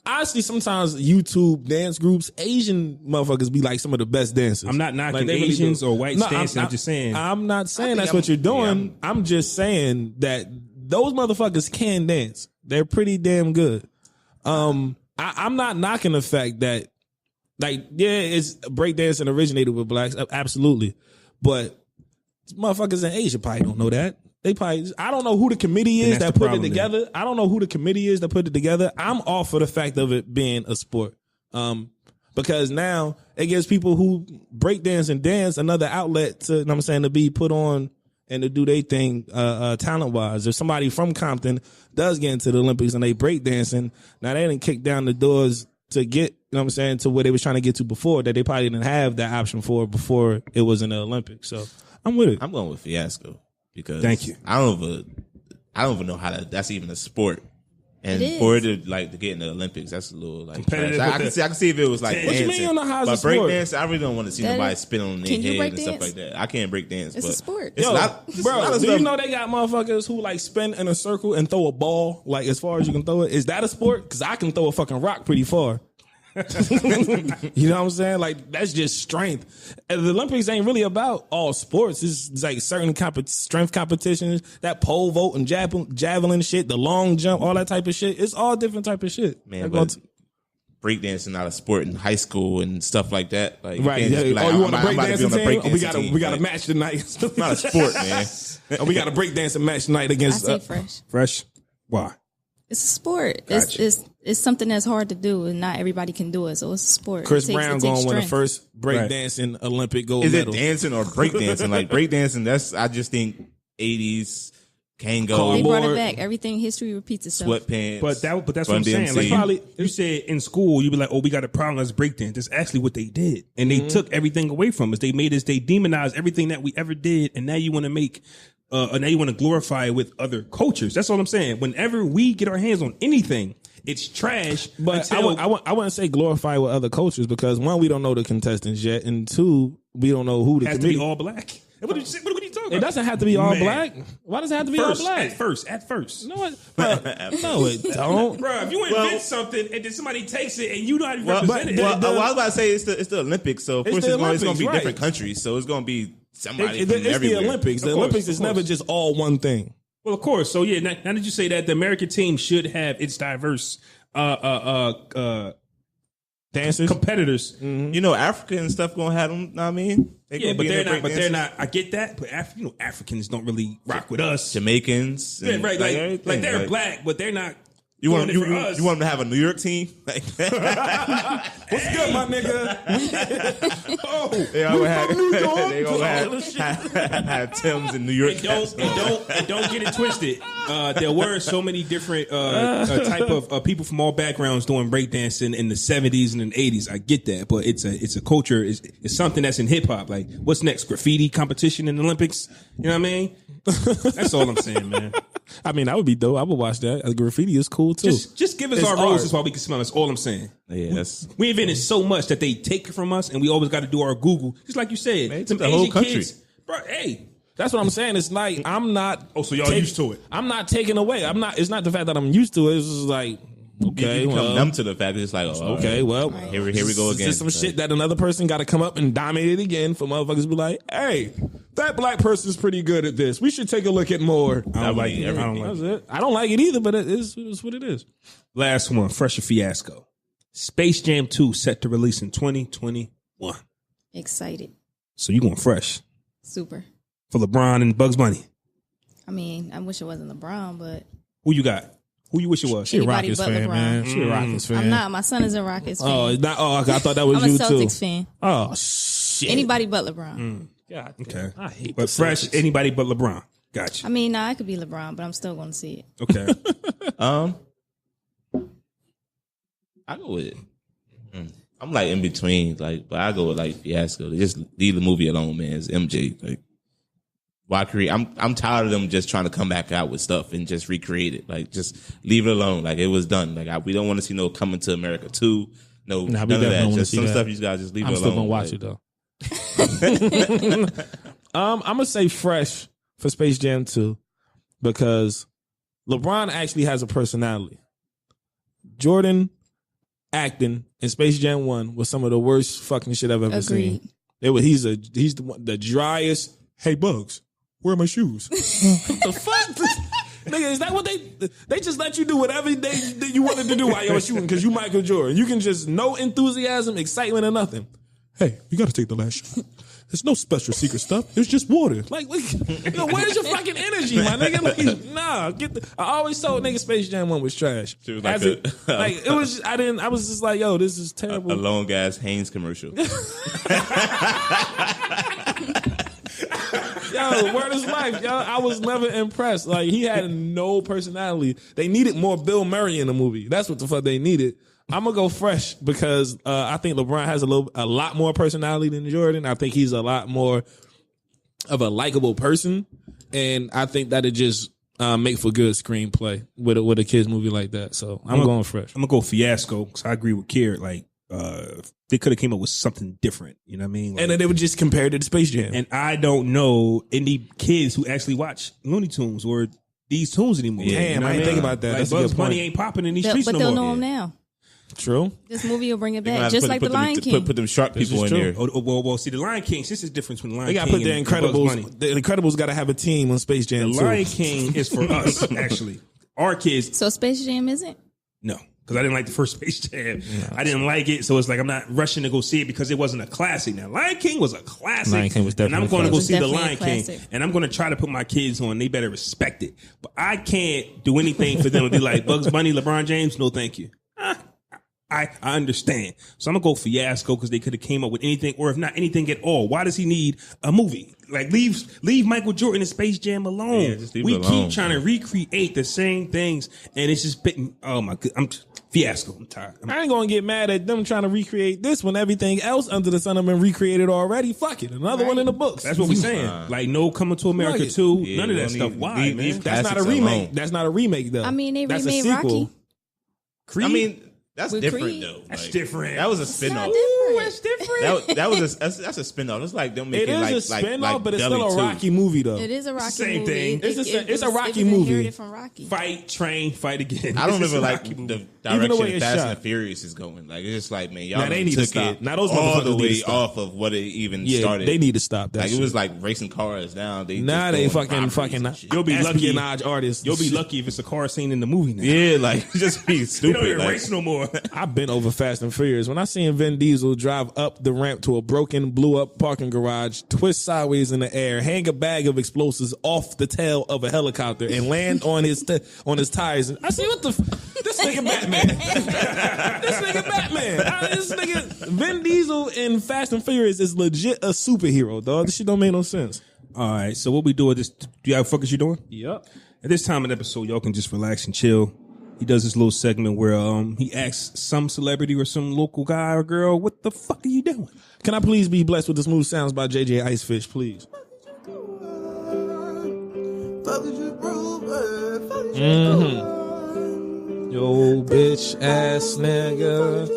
honestly, sometimes YouTube dance groups, Asian motherfuckers be like some of the best dancers. I'm not knocking Like, they really Asians do. or whites No, dancing. I'm just saying. I'm not saying that's what you're doing. I'm just saying that those motherfuckers can dance. They're pretty damn good. I'm not knocking the fact that, like, it's breakdancing originated with blacks, absolutely, but motherfuckers in Asia probably don't know that. They probably, I don't know who the committee is that put it together. I don't know who the committee is that put it together. I'm all for the fact of it being a sport. Because now it gives people who breakdance and dance another outlet to, you know what I'm saying, to be put on and to do their thing, talent wise. If somebody from Compton does get into the Olympics and they breakdancing, now they didn't kick down the doors to get, you know what I'm saying, to where they was trying to get to before, that they probably didn't have that option for before it was in the Olympics. So I'm with it. I'm going with fiasco because Thank you. I don't even know how that's even a sport. And for it to like to get in the Olympics, that's a little like trash. I can see if it was like what dancing. you mean on the highs but of sport? breakdance, I really don't want to see nobody spin on their head and stuff like that. I can't break dance. It's but a sport. It's Bro, do you know they got motherfuckers who like spin in a circle and throw a ball like as far as you can throw it? Is that a sport? Because I can throw a fucking rock pretty far. You know what I'm saying? Like that's just strength. And the Olympics ain't really about all sports. It's like certain strength competitions, that pole vault and javelin shit, the long jump, all that type of shit. It's all different type of shit. Man, but breakdancing not a sport in high school and stuff like that. Like, right? You Like, you want a breakdancing team? We got to a match tonight. It's not a sport, man. We got a breakdancing match tonight against. I say fresh. Fresh. Why? It's a sport. Gotcha. It's something that's hard to do, and not everybody can do it. So it's a sport. Chris Brown going to win the first breakdancing Olympic gold medal. Is it dancing or breakdancing? Like breakdancing, that's I just think 80s Kango. They brought it back. Everything history repeats itself. Sweatpants. But that's what I'm saying. Like probably you said in school, you'd be like, "Oh, we got a problem. Let's breakdance." That's actually what they did, and they took everything away from us. They made us. They demonized everything that we ever did, and now you want to make. Now you want to glorify it with other cultures. That's all I'm saying. Whenever we get our hands on anything, it's trash. But I wouldn't say glorify with other cultures because one, we don't know the contestants yet, and two, we don't know who the has to be all black. What are you talking about? It doesn't have to be all black. Why does it have to be all black? At first. No, no, it don't. Bro, if you invent something and then somebody takes it and you know how to represent it. I was about to say it's the Olympics, so of course it's going to be different countries, so it's going to be somebody from everywhere. It's the Olympics. The Olympics is never just all one thing. Well, of course. So, yeah, now that you say that, the American team should have its diverse dancers, competitors. Mm-hmm. You know, Africa and stuff going to have them, know what I mean? Yeah, but they're not. I get that, but Africans don't really rock with us. Jamaicans. Yeah, right. Like they're black, but they're not. You want them to have a New York team? Like, what's good, my nigga? They gonna have Timbs in New York. And don't get it twisted. There were so many different type of people from all backgrounds doing breakdancing in the 70s and the 80s. I get that, but it's a culture. It's something that's in hip hop. Like, what's next? Graffiti competition in the Olympics? You know what I mean? That's all I'm saying, man. I mean, that would be dope. I would watch that. Graffiti is cool too. Just give us our roses while we can smell. That's all I'm saying. Yeah, we invented so much that they take it from us, and we always got to do our Google. Just like you said, man, some the Asian whole country. Kids, bro. Hey, that's what I'm saying. It's like I'm not. Oh, so y'all used to it? I'm not taking away. I'm not. It's not the fact that I'm used to it. It's just like. Okay, you become numb to the fact that it's like, okay, well, here we go again. Just some shit that another person got to come up and dominate it again for motherfuckers to be like, hey, that black person's pretty good at this. We should take a look at more. I don't like it. I don't like it either, but it is what it is. Last one, Fresh or Fiasco. Space Jam 2 set to release in 2021. Excited. So you going fresh? Super. For LeBron and Bugs Bunny? I mean, I wish it wasn't LeBron, but who you got? Who you wish it was? She a Rockets fan, man. She a Rockets fan. I'm not. My son is a Rockets fan. Oh, not, okay. I thought that was I'm you too. I'm a Celtics fan. Oh, shit. Anybody but LeBron. God, okay. I hate but Fresh, Celtics. Anybody but LeBron. Gotcha. I mean, I could be LeBron, but I'm still going to see it. Okay. I go with it. I'm like in between, like, but I go with like Fiasco. Just leave the movie alone, man. It's MJ. Like, why create? I'm tired of them just trying to come back out with stuff and just recreate it. Like, just leave it alone. Like, it was done. Like, we don't want to see no Coming to America 2. No, none of that. Just some stuff you guys just leave it alone. I'm still gonna watch it though. I'm gonna say Fresh for Space Jam 2 because LeBron actually has a personality. Jordan acting in Space Jam 1 was some of the worst fucking shit I've ever seen. He's the driest. Hey, Bugs, where are my shoes? What the fuck? Nigga, is that what they just let you do whatever you wanted to do while you were shooting because you Michael Jordan. You can just no enthusiasm, excitement, or nothing. Hey, you got to take the last shot. There's no special secret stuff. It's just water. Like yo, where's your fucking energy, my nigga? Like, nah, I always told nigga Space Jam 1 was trash. It was like it was. I was just like, yo, this is terrible. A long ass Hanes commercial. Yo, word is life, yo. I was never impressed. Like, he had no personality. They needed more Bill Murray in the movie. That's what the fuck they needed. I'm gonna go Fresh because I think LeBron has a lot more personality than Jordan. I think he's a lot more of a likable person, and I think that it just make for good screenplay with a kids movie like that. So I'm going fresh. I'm gonna go Fiasco because I agree with Kir. Like, they could have came up with something different. You know what I mean? Like, And then they would just compare it to the Space Jam. and I don't know any kids who actually watch Looney Tunes or these tunes anymore. Damn, You know I what ain't think about that. Like, That's a Bugs good Bunny point. ain't popping in these streets But no they'll more. know him now. True. This movie will bring it You're gonna back, have to just like The Lion King. Put them sharp This people is in true. there. Well, see, the Lion King. This is the difference between Lion They got to King put the and Bugs Bunny. Incredibles. The Incredibles got to have a team on Space The Jam too. Lion King is for us, actually. Our kids, So Space Jam isn't? no. Because I didn't like the first Space Jam. I didn't like it, so it's like I'm not rushing to go see it because it wasn't a classic. Now, Lion King was a classic. Lion King was definitely and I'm going to a go classic. see The Definitely Lion a King, classic. and I'm going to try to put my kids on. They better respect it. But I can't do anything for them to be like, Bugs Bunny, LeBron James, no thank you. I understand. So I'm going to go Fiasco because they could have came up with anything, or if not anything at all. Why does he need a movie? Like, leave Michael Jordan and Space Jam alone. Yeah, just leave We it alone, keep trying to recreate the same things, and it's just bitten. Oh my god, I'm Fiasco. I'm tired. I ain't gonna get mad at them trying to recreate this when everything else under the sun have been recreated already. Fuck it, another one in the books. That's what we're saying. Like, no Coming to America Right. 2, Yeah, none of we that don't stuff. need- Why, leave- man? leave That's not a classics remake. alone. That's not a remake though. I mean, they That's a remade sequel. Rocky. Creed? I mean, that's With different Creed? though. That's Like, different. That was a It's spin not off. different. That's different. That's a spin off. It's like them It making is like a spinoff, like but it's Deli still a 2. Rocky movie though. It is a Rocky Same movie. thing. It's a was- Rocky it was movie. inherited from Rocky. Fight, train, fight again. I don't This is remember a like Rocky movie. the Even the direction way it's Fast shot. and Furious is going. Like it's just like, man, y'all Now they done need to took stop. it Now those all the motherfuckers need to way stop. off of what it even Yeah, started. they need to stop that. Like shit. it was like racing cars now. They Nah, just they doing fucking robberies and shit. You'll be lucky. espionage artists. You'll be lucky if it's a car scene in the movie now. Yeah, like just be They don't stupid. even Like, race no more. I've been over Fast and Furious. When I seen Vin Diesel drive up the ramp to a broken, blew up parking garage, twist sideways in the air, hang a bag of explosives off the tail of a helicopter, and land on his tires, and I see what the this nigga Batman. This nigga Batman. This nigga Vin Diesel in Fast and Furious is legit a superhero, dog. This shit don't make no sense. All right, so what we do at this? Do you have fuck is you doing? Yep. At this time of the episode, y'all can just relax and chill. He does this little segment where he asks some celebrity or some local guy or girl, "What the fuck are you doing?" Can I please be blessed with the smooth sounds by JJ Icefish, please? Yo, bitch ass nigga.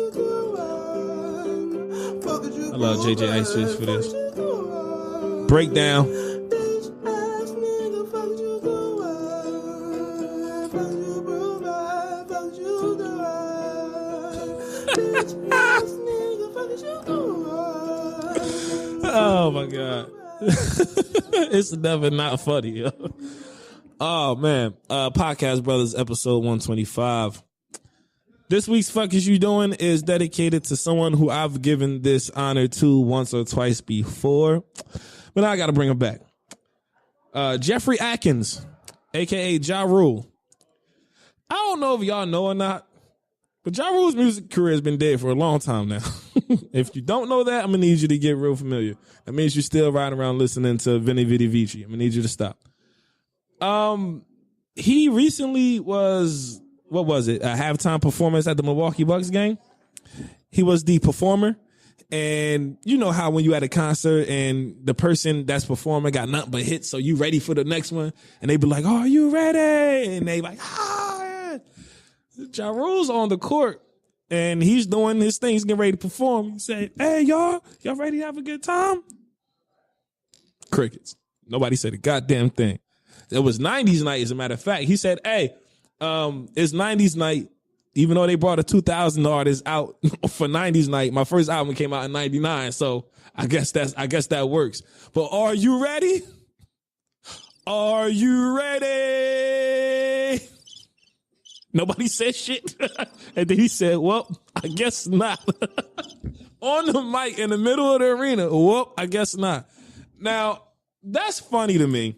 I love JJ Icefish for this. Breakdown. Oh my god. It's never not funny, yo. Oh man. Podcast Brothers episode 125. This week's Fuck Is You Doing is dedicated to someone who I've given this honor to once or twice before, but now I gotta bring him back. Jeffrey Atkins, aka Ja Rule. I don't know if y'all know or not, but Ja Rule's music career has been dead for a long time now. If you don't know that, I'm gonna need you to get real familiar. That means you're still riding around listening to Vinny Vidi Vici. I'm gonna need you to stop. He recently was, what was it, a halftime performance at the Milwaukee Bucks game. He was the performer. And you know how when you at a concert and the person that's performing got nothing but hits, so you ready for the next one, and they be like, "Oh, are you ready?" And they like, "Ah." Ja Rule's on the court and he's doing his thing. He's getting ready to perform. He said, "Hey, y'all ready to have a good time?" Crickets. Nobody said a goddamn thing. It was 90s night, as a matter of fact. He said, "Hey, it's 90s night. Even though they brought a 2000 artist out for 90s night, my first album came out in 99, so I guess that works. But are you ready? Are you ready?" Nobody said shit. And then he said, "Well, I guess not." On the mic in the middle of the arena. "Well, I guess not." Now, that's funny to me.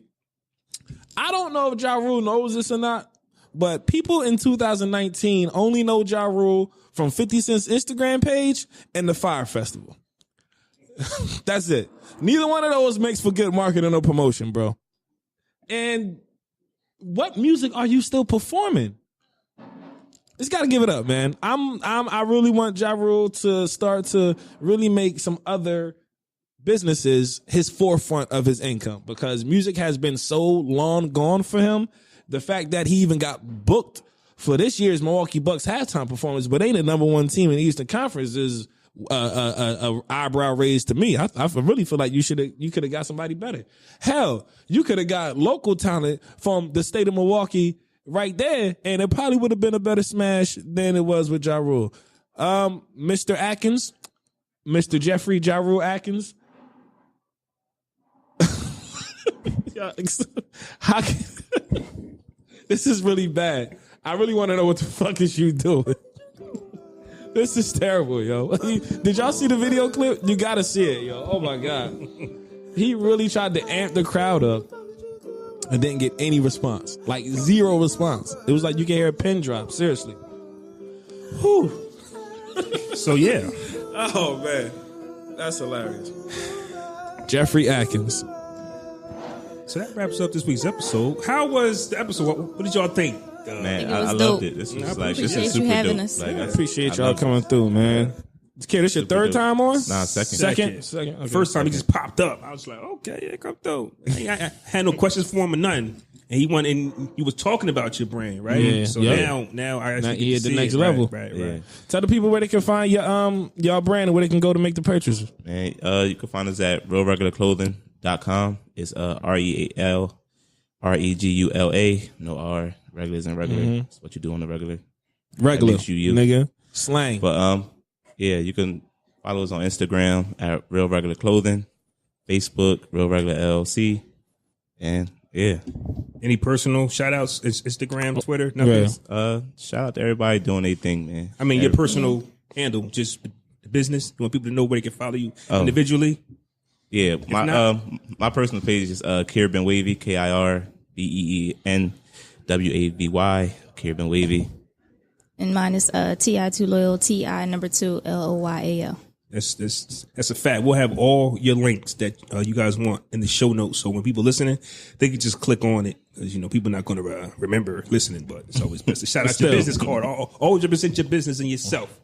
I don't know if Ja Rule knows this or not, but people in 2019 only know Ja Rule from 50 Cent's Instagram page and the Fire Festival. That's it. Neither one of those makes for good marketing or promotion, bro. And what music are you still performing? Just gotta give it up, man. I really want Ja Rule to start to really make some other businesses his forefront of his income, because music has been so long gone for him the fact that he even got booked for this year's Milwaukee Bucks halftime performance, but ain't the number one team in the Eastern Conference is a eyebrow raise to me. I really feel like you could have got somebody better. Hell, you could have got local talent from the state of Milwaukee right there, and it probably would have been a better smash than it was with Ja Rule. Mr. Atkins, Mr. Jeffrey Ja Rule Atkins. How can, this is really bad. I really want to know what the fuck is you doing. This is terrible, yo. Did y'all see the video clip? You gotta see it, yo. Oh my God. He really tried to amp the crowd up and didn't get any response. Like zero response. It was like you can hear a pin drop. Seriously. Whew. So yeah. Oh man. That's hilarious. Jeffrey Atkins. So that wraps up this week's episode. How was the episode? What did y'all think? Man, I loved dope. it. This was appreciate this is you super having dope. us. Like, I appreciate y'all loved coming through, man. Kid, this your Super third dope. time on? Nah, second. Second. Okay. First time he just popped up. I was like, okay, yeah, come through. I had no questions for him or nothing. And he went and he was talking about your brand, right? Yeah. So Yeah. now I Now actually he get at to the see next it. level. Right. Tell the people where they can find your y'all brand and where they can go to make the purchases. Man, you can find us at realregularclothing.com. It's REALREGULA. No R. Regular isn't regular. It's what you do on the regular. Regular, That makes you. nigga. Slang. But yeah, you can follow us on Instagram at Real Regular Clothing, Facebook Real Regular LLC, and yeah. Any personal shout outs? Instagram, Twitter, nothing? Yeah. Shout out to everybody doing their thing, man. I mean, your personal handle, just the business. You want people to know where they can follow you individually? Yeah, not- my personal page is Kir Ben Wavy, KIRBEENWAVY, Kir Ben Wavy. And mine is TI2 Loyal, TI number 2 LOYAL. That's a fact. We'll have all your links that you guys want in the show notes. So when people listening, they can just click on it because people not going to remember listening. But it's always best to shout out your business card. Always represent your business and yourself.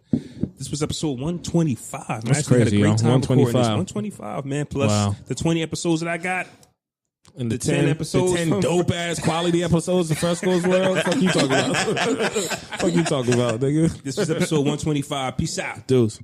This was episode 125. Man. That's I actually crazy, had a great yo. time recording 125. this. 125, man. Plus the 20 episodes that I got. And the 10 episodes, the 10 dope ass quality episodes of Fresco's World. Fuck you talking about? Fuck you talking about, nigga? This was episode 125. Peace out. Deuce.